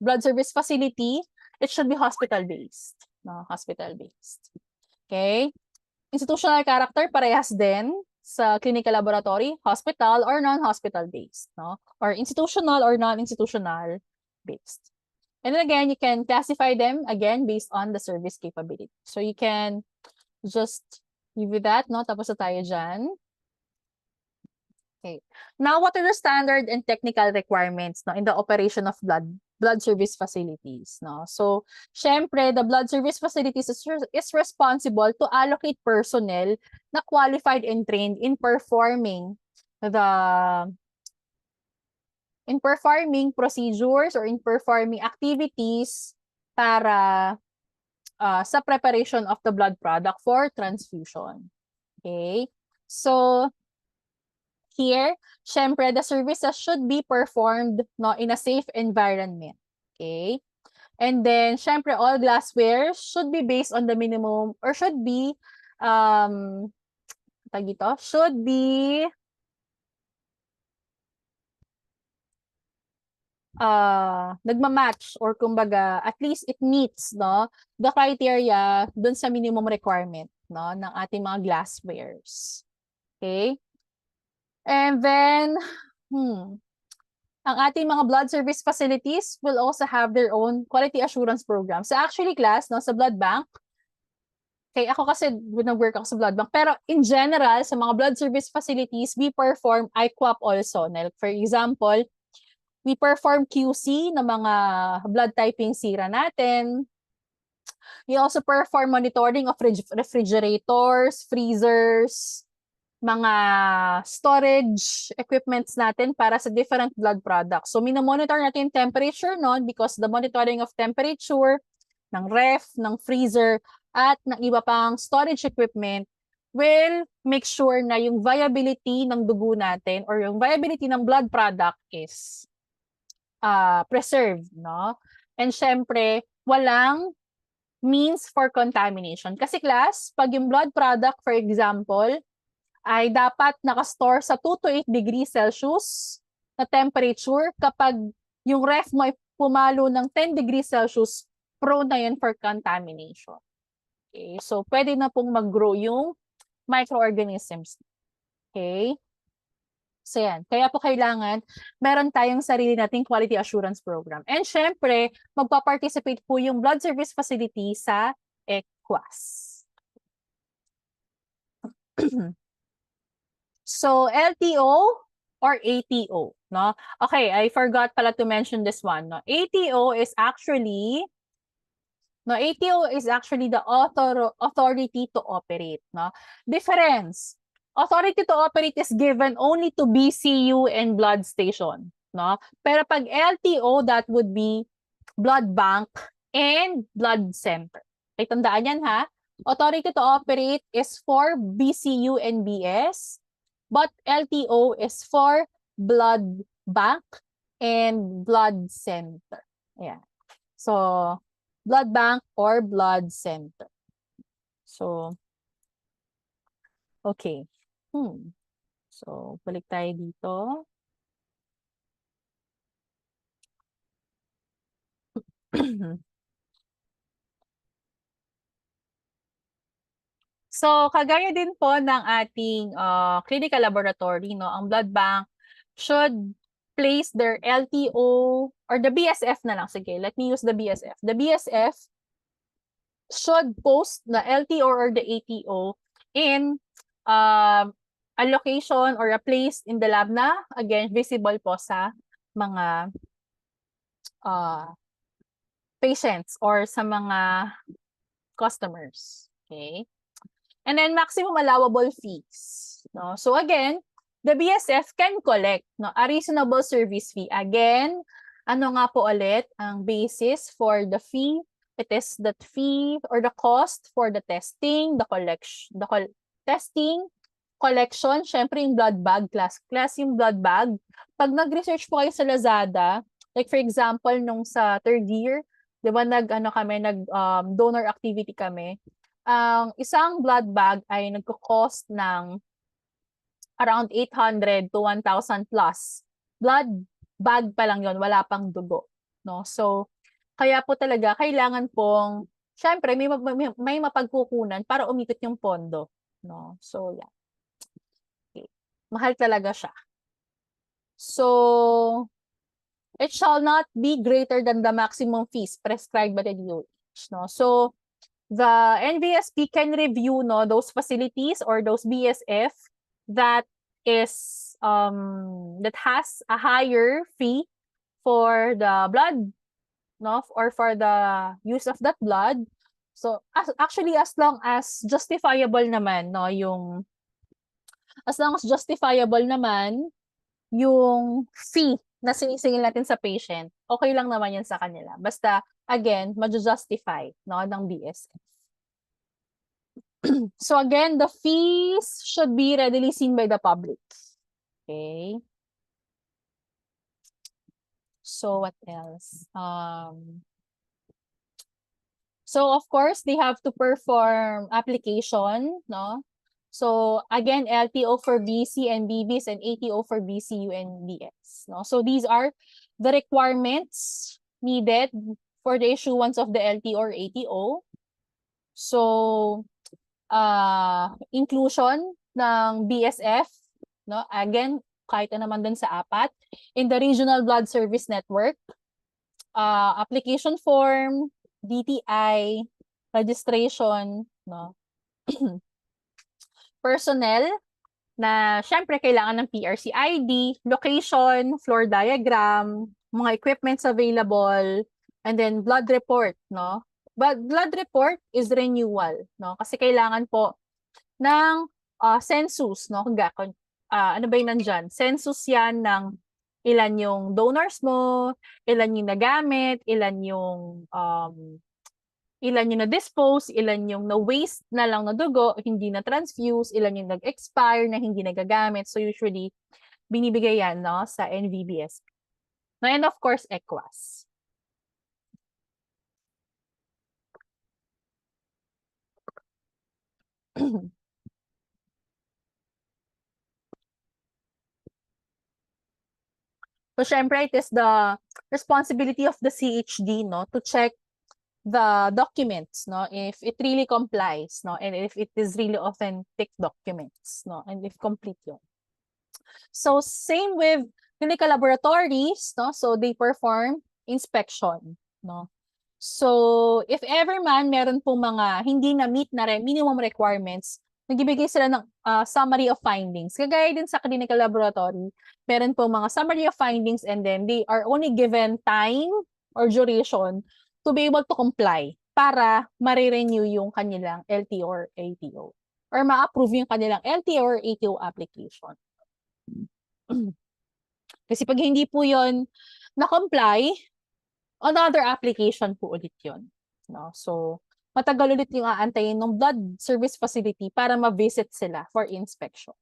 blood service facility, it should be hospital-based. No? Hospital-based. Okay? Institutional character, parehas din sa clinical laboratory, hospital or non-hospital based, no? Or institutional or non-institutional based. And then again, you can classify them again based on the service capability. So you can just give you that, no? Tapos na tayo dyan. Okay. Now, what are the standard and technical requirements, no, in the operation of blood service facilities, no? So, syempre, the blood service facilities is responsible to allocate personnel na qualified and trained in performing procedures or in performing activities para sa preparation of the blood product for transfusion. Okay? So, here, syempre, the services should be performed, no, in a safe environment. Okay? And then, syempre, all glassware should be based on the minimum or should be nagmamatch or kumbaga, at least it meets, no, the criteria dun sa minimum requirement, no, ng ating mga glasswares. Okay? And then, ang ating mga blood service facilities will also have their own quality assurance program. So actually, class, no, sa blood bank, okay, ako kasi nag-work ako sa blood bank, pero in general, sa mga blood service facilities, we perform IQAP also. For example, we perform QC ng mga blood typing sera natin. We also perform monitoring of refrigerators, freezers, mga storage equipments natin para sa different blood products. So, minomonitor natin yung temperature nun because the monitoring of temperature ng ref, ng freezer, at ng iba pang storage equipment will make sure na yung viability ng dugo natin or yung viability ng blood product is preserved, no? And syempre, walang means for contamination. Kasi class, pag yung blood product, for example, ay dapat nakastore sa 2 to 8 degrees Celsius na temperature. Kapag yung ref mo ay pumalo ng 10 degrees Celsius, prone na yun for contamination. Okay? So, pwede na pong mag-grow yung microorganisms. Okay? So, yan. Kaya po kailangan meron tayong sarili nating quality assurance program. And syempre, magpa-participate po yung blood service facility sa EQUAS. So, LTO or ATO, no? Okay, I forgot pala to mention this one, no? ATO is actually the authority to operate, no? Difference. Authority to operate is given only to BCU and blood station, no? Pero pag LTO, that would be blood bank and blood center. Okay, tandaan yan, ha? Authority to operate is for BCU and BS. But LTO is for blood bank and blood center. Ayan. So, blood bank or blood center. So, okay. So, balik tayo dito. So, kagaya din po ng ating clinical laboratory, no, ang blood bank should place their LTO or the BSF na lang. Sige, let me use the BSF. The BSF should post the LTO or the ATO in location or a place in the lab na, again, visible po sa mga patients or sa mga customers. Okay? And then maximum allowable fees. No? So again, the BSF can collect a reasonable service fee. Again, ano nga po ulit ang basis for the fee? It is the fee or the cost for the testing, the testing, collection, syempre yung blood bag, class yung blood bag. Pag nag-research po kayo sa Lazada, like for example, nung sa third year, di ba donor activity kami, ang isang blood bag ay nagko-cost ng around 800 to 1,000 plus. Blood bag pa lang yon, wala pang dugo. No? So, kaya po talaga, kailangan pong, syempre, may mapagkukunan para umikot yung pondo. No? So, yeah. Okay. Mahal talaga siya. So, it shall not be greater than the maximum fees prescribed by the DOH. No? So, the NVSP can review those facilities or those BSF that has a higher fee for the blood, or for the use of that blood. So actually, as long as justifiable naman, yung fee na sinisingil natin sa patient, okay lang naman yan sa kanila. Basta, again, ma-justify ng BSF. So again, the fees should be readily seen by the public. Okay. So what else? So of course, they have to perform application, no? So again, LTO for BC and BBs and ATO for BCU and BS, no? So these are the requirements needed for the issuance of the LTO or ATO. So inclusion ng BSF, no? Again, kahit naman dun sa 4 in the regional blood service network, application form, DTI, registration, no? Personnel na syempre kailangan ng PRC ID, location, floor diagram, mga equipments available, and then blood report, no? But blood report is renewal, no? Kasi kailangan po ng census, no? Ano ba yung nandyan? Census yan ng ilan yung donors mo, ilan yung nagamit, ilan yung na-dispose, ilan yung na-waste na lang na dugo, hindi na transfuse, ilan yung nag-expire na hindi nagagamit. So usually, binibigay yan sa NVBS. And of course, ECWAS. So, syempre, it is the responsibility of the CHD, to check the documents, if it really complies, and if it is really authentic documents, and if complete yun. So, same with clinical laboratories, so they perform inspection, So, if ever man meron pong mga hindi na-meet na minimum requirements, nagbibigay sila ng summary of findings. Kagaya din sa clinical laboratory, meron po mga summary of findings and then they are only given time or duration to be able to comply para ma-renew yung kanilang LTO or ATO or ma-approve yung kanilang LTO or ATO application. Kasi pag hindi po yun na-comply, another application po ulit yun. So, matagal ulit yung aantayin ng blood service facility para ma-visit sila for inspection.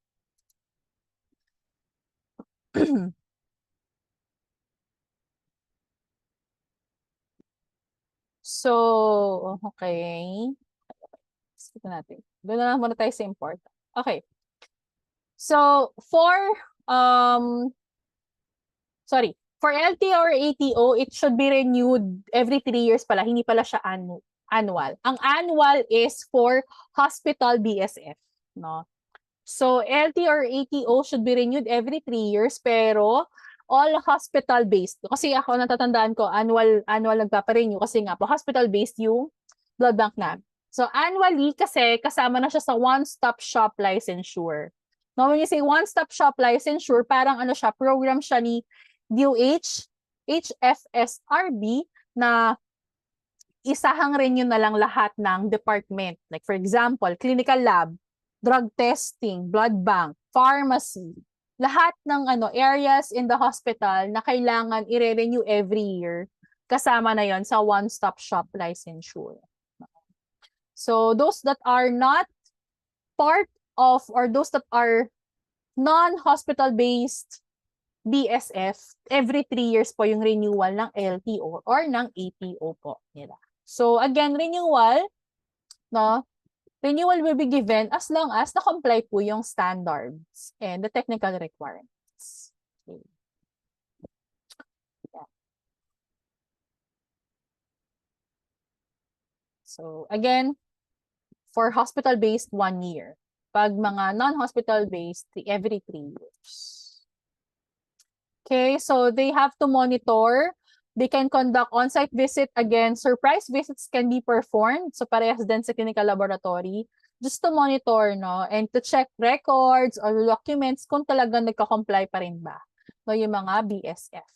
So, okay. Sige natin. Doon na lang muna tayo sa important. Okay. So, for LTO or ATO, it should be renewed every 3 years pala. Hindi pala siya annual. Ang annual is for hospital BSF, no? So, LTO or ATO should be renewed every 3 years, pero all hospital-based. Kasi ako natatandaan ko, annual nagpaparenew kasi nga po, hospital-based yung blood bank na. So, annually, kasi kasama na siya sa one-stop shop licensure. No, when you say one-stop shop licensure, parang ano siya, program siya ni DOH, HFSRB na isahang rin yun na lang lahat ng department. Like for example, clinical lab, drug testing, blood bank, pharmacy, lahat ng areas in the hospital na kailangan i-renew every year, kasama na yon sa one-stop shop licensure. So those that are not part of, or those that are non-hospital-based BSF, every 3 years po yung renewal ng LTO or ng ATO po nila. So again, renewal, no? Renewal will be given as long as na-comply po yung standards and the technical requirements. Okay. Yeah. So again, for hospital-based, 1 year. Pag mga non-hospital-based, every 3 years. Okay, so they have to monitor. They can conduct on-site visit. Again, surprise visits can be performed. So parehas din sa clinical laboratory. Just to monitor, no? And to check records or documents kung talagang nagka-comply pa rin ba, no, yung mga BSF.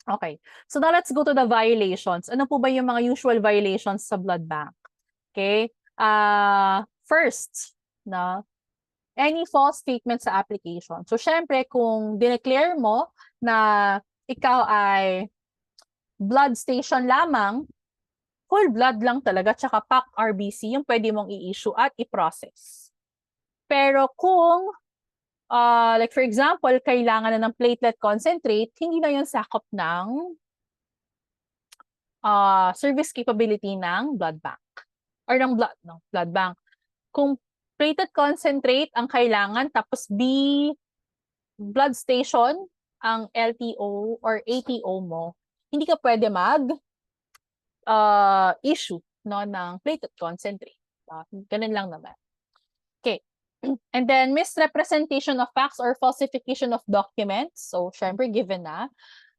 Okay, so now let's go to the violations. Ano po ba yung mga usual violations sa blood bank? Okay, first, no, any false statement sa application. So, syempre, kung dineclare mo na ikaw ay blood station lamang, whole blood lang talaga, tsaka pack RBC yung pwede mong i-issue at i-process. Pero kung, like for example, kailangan na ng platelet concentrate, hindi na yun sakop ng service capability ng blood bank. Or ng blood bank. Kung platelet concentrate ang kailangan, tapos B, blood station, ang LTO or ATO mo, hindi ka pwede issue, no, ng platelet concentrate. Ganun lang naman. Okay. And then, misrepresentation of facts or falsification of documents. So, syempre, given na.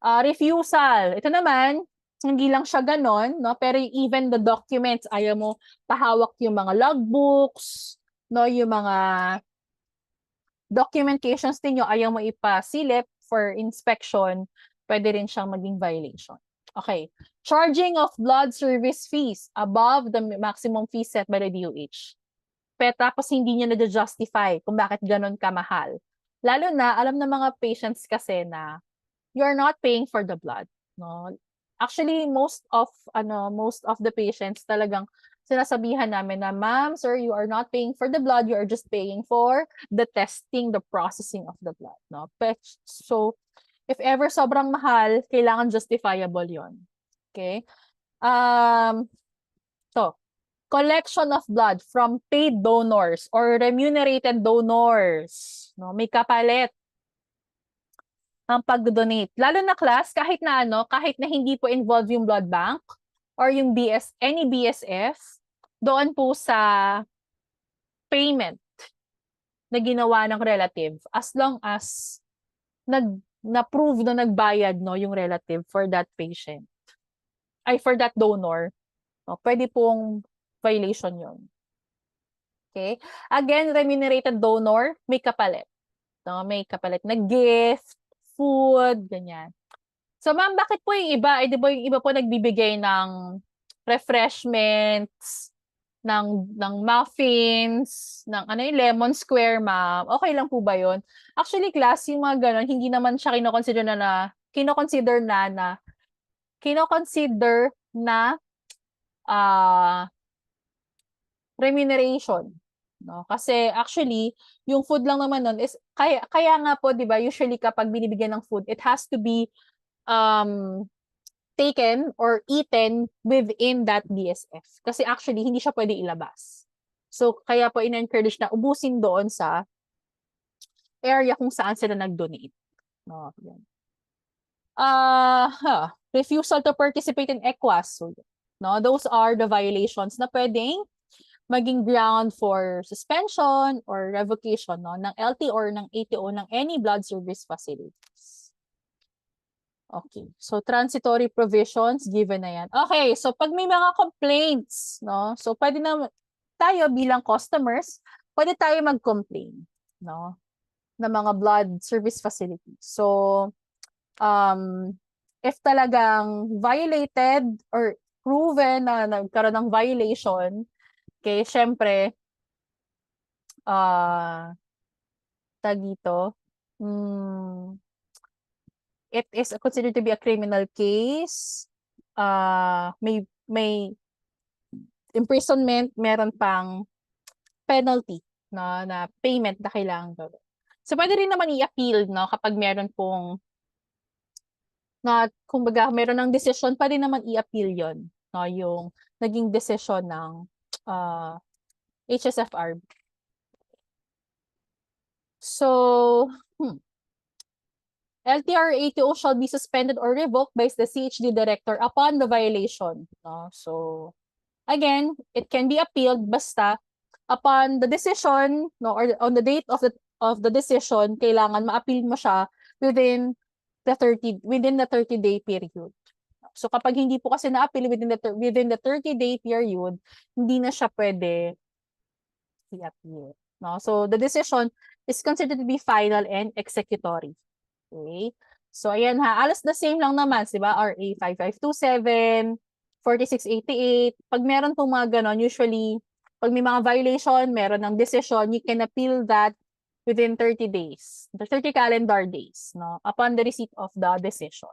Refusal. Ito naman, hindi lang siya ganon, no? Pero even the documents, ayaw mo pahawak yung mga logbooks, no? Yung mga documentations ninyo, ayaw mo ipasilip for inspection, pwede rin siyang maging violation. Okay. Charging of blood service fees above the maximum fee set by the DOH. Pero tapos hindi niya na-justify kung bakit ganon kamahal. Lalo na, alam ng mga patients kasi na you're not paying for the blood, no? Actually, most of the patients talagang sinasabihan namin na, ma'am, sir, you are not paying for the blood, you are just paying for the testing, the processing of the blood, no? So, if ever sobrang mahal, kailangan justifiable yon. Okay? So, collection of blood from paid donors or remunerated donors, no? May kapalit ang pag-donate. Lalo na class, kahit na hindi po involved yung blood bank or yung any BSF, doon po sa payment na ginawa ng relative, as long as na-prove na nagbayad, no, yung relative for that patient, for that donor, no, pwede pong violation yun. Okay? Again, remunerated donor, may kapalit. No, may kapalit na gift, food, ganyan. So, ma'am, bakit po yung iba? Di ba yung iba po nagbibigay ng refreshments, ng muffins, ng yung lemon square, ma'am? Okay lang po ba yun? Actually, class, yung mga ganon, hindi naman siya kinoconsider na remuneration. No? Kasi actually, yung food lang naman nun is, kaya nga po, di ba, usually kapag binibigyan ng food, it has to be taken or eaten within that BSF. Kasi actually, hindi siya pwede ilabas. So, kaya po in-encourage na ubusin doon sa area kung saan sila nag-donate. No, yan. Refusal to participate in ECWAS. So, no, those are the violations na pwedeng maging ground for suspension or revocation, no, ng LT or ng ATO ng any blood service facilities. Okay, so transitory provisions, given na yan. Okay, so pag may mga complaints, no, so pwede na tayo bilang customers, pwede tayo mag-complain. no, na mga blood service facilities. So, if talagang violated or proven na nagkaroon ng violation, okay, syempre, tag dito, it is considered to be a criminal case. May imprisonment, meron pang penalty, no, na payment na kailangan gawin. So, pwede rin naman i-appeal, no, kapag meron pong na kumbaga meron ng decision, pwede naman i-appeal yon, no, yung naging decision ng HSFRB. So, LTR 80 shall be suspended or revoked by the CHD director upon the violation. No? So, again, it can be appealed basta upon the decision, no, or on the date of the decision, kailangan ma-appeal mo siya within the 30-day period. So kapag hindi po kasi na-appeal within the 30-day period, hindi na siya pwede i-appeal. No? So the decision is considered to be final and executory. Okay? So ayan ha, alas the same lang naman, di ba? RA 5527, 4688. Pag meron pong mga ganon, usually pag may mga violation, meron ng decision, you can appeal that within 30 days, 30 calendar days, no, upon the receipt of the decision.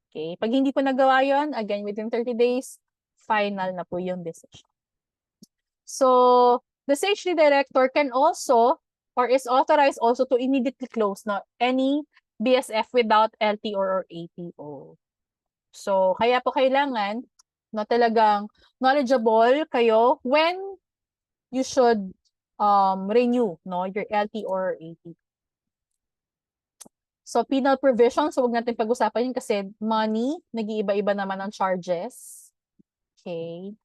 Okay, pag hindi po nagawa yon, again, within 30 days, final na po yung decision. So, the CHD director can also, or is authorized also to immediately close no, any BSF without LTO or ATO. So, kaya po kailangan, no, talagang knowledgeable kayo when you should renew, no, your LTO or ATO. So, penal provisions, so huwag natin pag-usapan yun kasi money, nag-iiba-iba naman ang charges. Okay.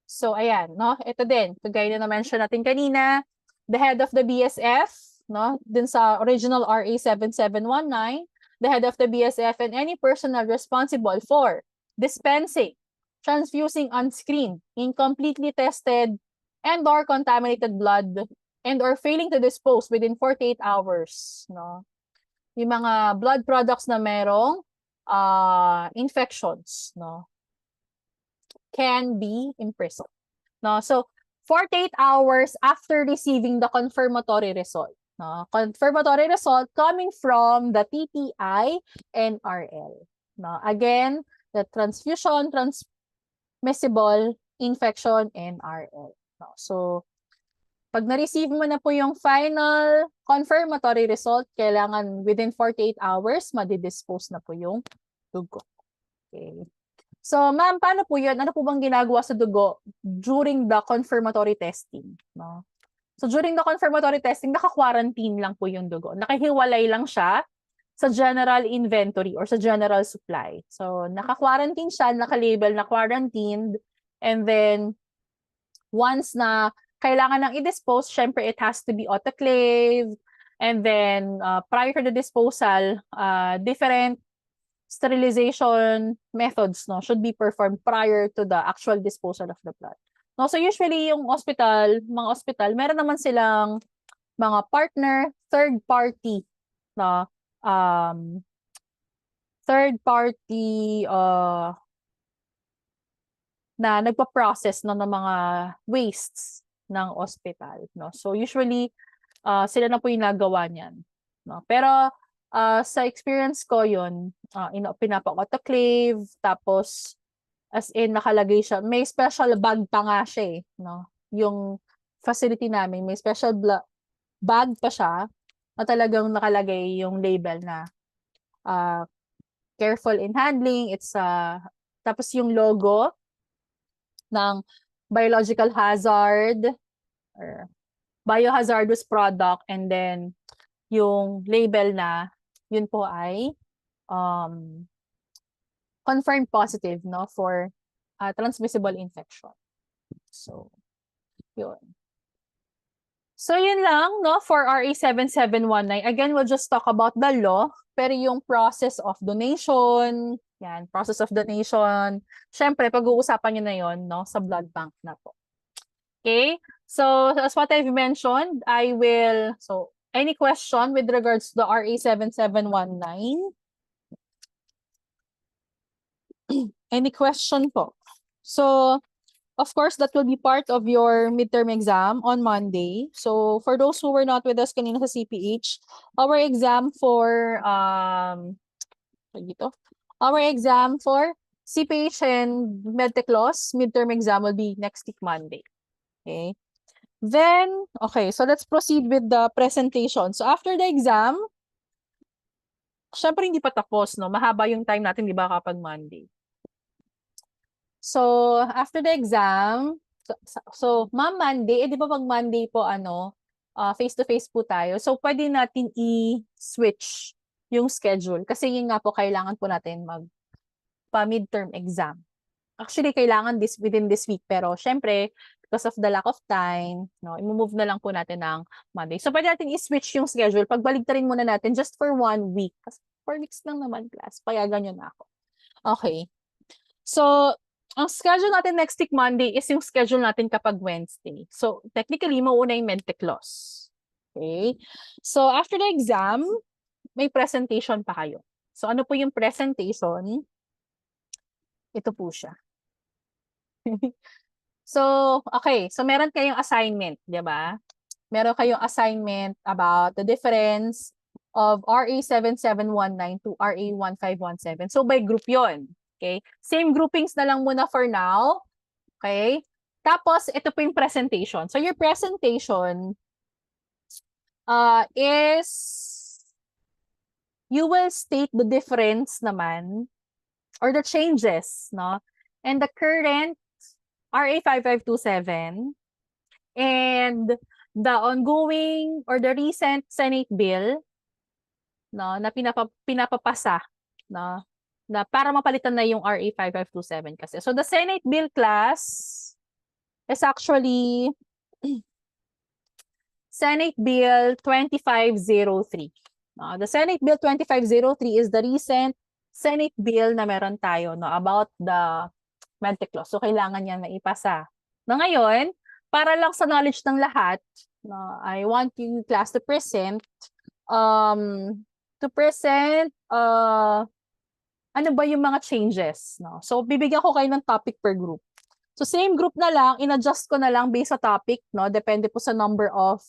So, ayan, no, ito din, kagaya na na-mention natin kanina, the head of the BSF, no, dun sa original RA 7719, the head of the BSF and any personnel responsible for dispensing, transfusing unscreened, incompletely tested, and or contaminated blood, and or failing to dispose within 48 hours. No? Yung mga blood products na merong infections, no, can be imprisoned. No? So, 48 hours after receiving the confirmatory result. No? Confirmatory result coming from the TTI NRL. No? Again, the transfusion, transmissible infection NRL. No? So, pag na-receive mo na po yung final confirmatory result, kailangan within 48 hours, madidispose na po yung dugo. Okay. So, ma'am, paano po yun? Ano po bang ginagawa sa dugo during the confirmatory testing? No? So, during the confirmatory testing, naka-quarantine lang po yung dugo. Nakahiwalay lang siya sa general inventory or sa general supply. So, naka-quarantine siya, naka-label na quarantined. And then, once na kailangan nang i-dispose, syempre it has to be autoclaved. And then, prior to the disposal, different sterilization methods, no, should be performed prior to the actual disposal of the blood. No, so usually yung mga hospital, meron naman silang mga partner, third party na na nagpa-process ng mga wastes ng hospital, no. So usually sila na po yung nagawa niyan, no. Pero sa experience ko yun, pinapa-autoclave, tapos as in nakalagay siya, may special bag pa nga siya no? Yung facility namin, may special bag pa siya na talagang nakalagay yung label na careful in handling, tapos yung logo ng biological hazard or biohazardous product, and then yung label na yun po ay confirmed positive, no, for transmissible infection. So, yun. So, yun lang, no, for RA 7719. Again, we'll just talk about the law, pero yung process of donation, yan, process of donation, syempre, pag-uusapan nyo na yun, no, sa blood bank na po. Okay? So as what I've mentioned, so any question with regards to the RA 7719? Any question po? So, of course, that will be part of your midterm exam on Monday. So, for those who were not with us kanina sa CPH, our exam for CPH and Medtech Laws midterm exam will be next week Monday. Okay. Then, okay, so let's proceed with the presentation. So, after the exam, syempre hindi pa tapos, no? Mahaba yung time natin, di ba, kapag Monday. So, after the exam, so ma'am, Monday, di ba pag Monday po, face-to-face po tayo. So, pwede natin i-switch yung schedule. Kasi yun nga po, kailangan po natin magpa-midterm exam. Actually, kailangan within this week. Pero, syempre, because of the lack of time, no, i-move na lang po natin ng Monday. So, pwede natin i-switch yung schedule. Pagbaligtarin muna natin just for 1 week. Kasi 4 weeks lang naman class. Payagan nyo na ako. Okay. So, ang schedule natin next week Monday is yung schedule natin kapag Wednesday. So, technically, mauna yung Medtech Laws. Okay? So, after the exam, may presentation pa kayo. So, ano po yung presentation? Ito po siya. So, okay. So, meron kayong assignment, di ba? Meron kayong assignment about the difference of RA 7719 to RA 1517. So, by group yon. Okay? Same groupings na lang muna for now. Okay? Tapos, ito po yung presentation. So, your presentation is you will state the difference naman or the changes, no? And the current RA 5527 and the ongoing or the recent Senate bill, no, na pinapapasa, no? Na para mapalitan na yung RA 5527 kasi. So, the Senate bill class is actually Senate Bill 2503. The Senate Bill 2503 is the recent Senate bill na meron tayo, no, about the Medtech Law. So, kailangan yan maipasa. Na ngayon, para lang sa knowledge ng lahat, no, I want you class to present ano ba yung mga changes, no? So, bibigyan ko kayo ng topic per group. So, same group na lang, in-adjust ko na lang based sa topic, no? Depende po sa number of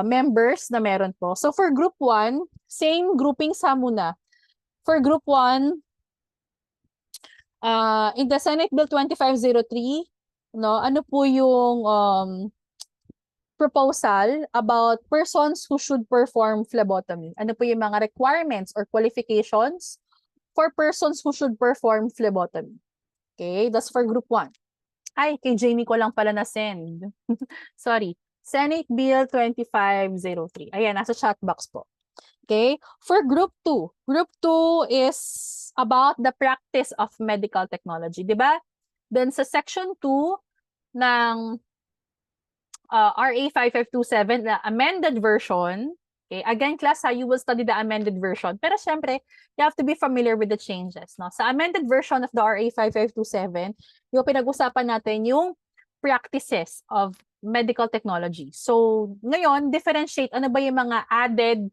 members na meron po. So, for group 1, same grouping sa muna. For group 1, in the Senate Bill 2503, no, ano po yung proposal about persons who should perform phlebotomy. Ano po yung mga requirements or qualifications for persons who should perform phlebotomy. Okay, that's for group 1. Ay, kay Jamie ko lang pala na-send. Sorry. Senate Bill 2503. Ayan, nasa chat box po. Okay, for group 2. Group 2 is about the practice of medical technology, di ba? Then sa section 2 ng RA 5527, the amended version. Okay, again, class, you will study the amended version. Pero syempre, you have to be familiar with the changes. No? Sa amended version of the RA 5527, yung pinag-usapan natin yung practices of medical technology. So, ngayon, differentiate ano ba yung mga added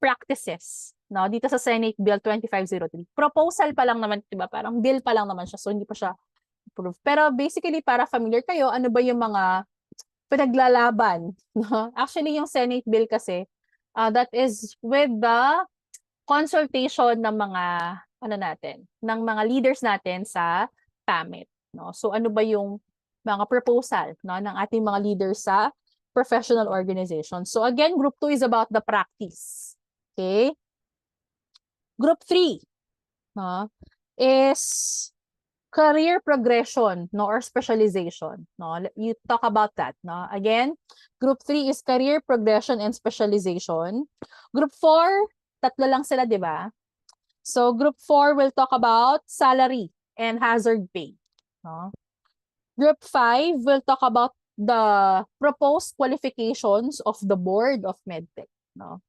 practices, no, dito sa Senate Bill 2503. Proposal pa lang naman, 'di ba? Parang bill pa lang naman siya, so hindi pa siya approved. Pero basically, para familiar kayo, ano ba yung mga pinaglalaban, no? Actually, yung Senate bill kasi, that is with the consultation ng mga ng mga leaders natin sa PAMIT, no? So ano ba yung mga proposal, no, ng ating mga leaders sa professional organization. So again, group 2 is about the practice. Okay? Group 3, no, is career progression, no, or specialization, no. You talk about that, no. Again, group 3 is career progression and specialization. Group 4, tatlo lang sila, di ba? So group 4 will talk about salary and hazard pay, no. Group 5 will talk about the proposed qualifications of the board of medtech, no.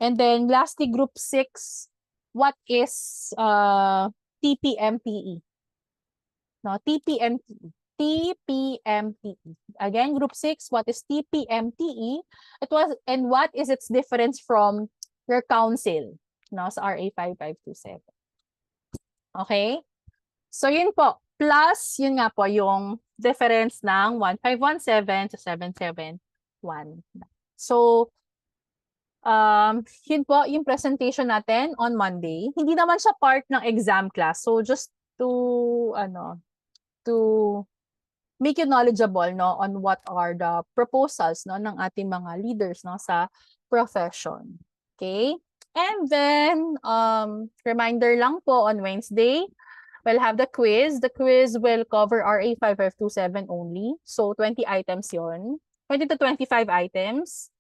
And then lastly, group 6, what is TPMPE? No, TPMPE. TPMTE. Again, group 6, what is TPMTE? And what is its difference from your council, no, sa RA 5527. Okay? So yun po, plus yun nga po yung difference ng 1517 to 771. So yun po yung presentation natin on Monday. Hindi naman siya part ng exam class. So just to make you knowledgeable, no, on what are the proposals, no, ng ating mga leaders, no, sa profession. Okay? And then reminder lang po, on Wednesday we'll have the quiz. The quiz will cover RA 5527 only. So 20 items yon. 20 to 25 items.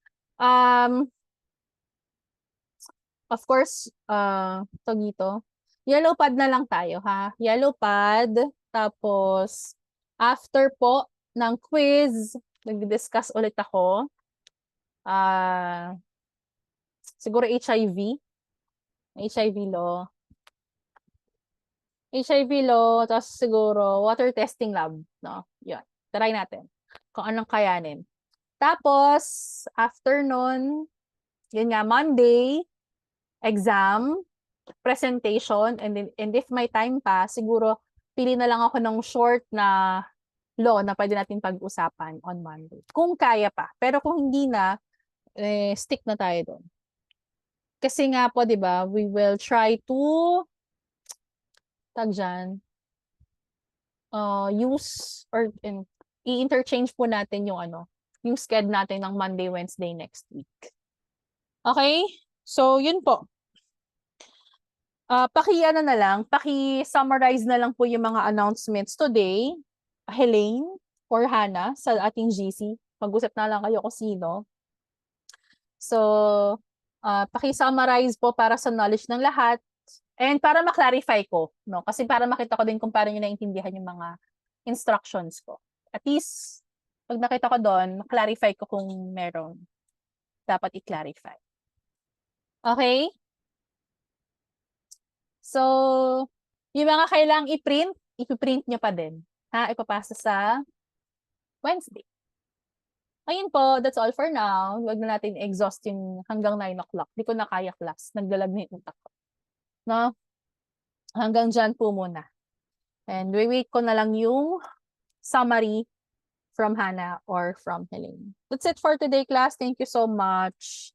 Of course, dito, yellow pad na lang tayo, ha? Yellow pad, tapos after po ng quiz, nag-discuss ulit ako. Siguro HIV law. HIV law, tapos siguro water testing lab, no? Yun. Try natin kung anong kayanin. Tapos, after nun, yun nga, Monday, exam, presentation, and if may time pa, siguro pili na lang ako ng short na law na pwede natin pag-usapan on Monday. Kung kaya pa. Pero kung hindi na, stick na tayo doon. Kasi nga po, di ba, we will try to use or i-interchange po natin yung schedule natin ng Monday, Wednesday next week. Okay? So, yun po. Paki-summarize na lang po yung mga announcements today. Helene or Hannah sa ating GC. Mag-usap na lang kayo kung sino. So, paki-summarize po para sa knowledge ng lahat. And para ma-clarify ko, no? Kasi para makita ko din kung paano nyo naintindihan yung mga instructions ko. At least, pag nakita ko doon, ma-clarify ko kung meron dapat i-clarify. Okay? So, yung mga kailangang i-print, ipiprint nyo pa din. Ha? Ipapasa sa Wednesday. Ayun po, that's all for now. Huwag na natin exhaust yung hanggang 9 o'clock. Di ko na kaya class. Nagdalag na yung utak ko. No? Hanggang dyan po muna. And wait ko na lang yung summary from Hannah or from Helene. That's it for today, class. Thank you so much.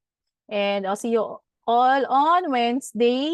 And I'll see you all on Wednesday.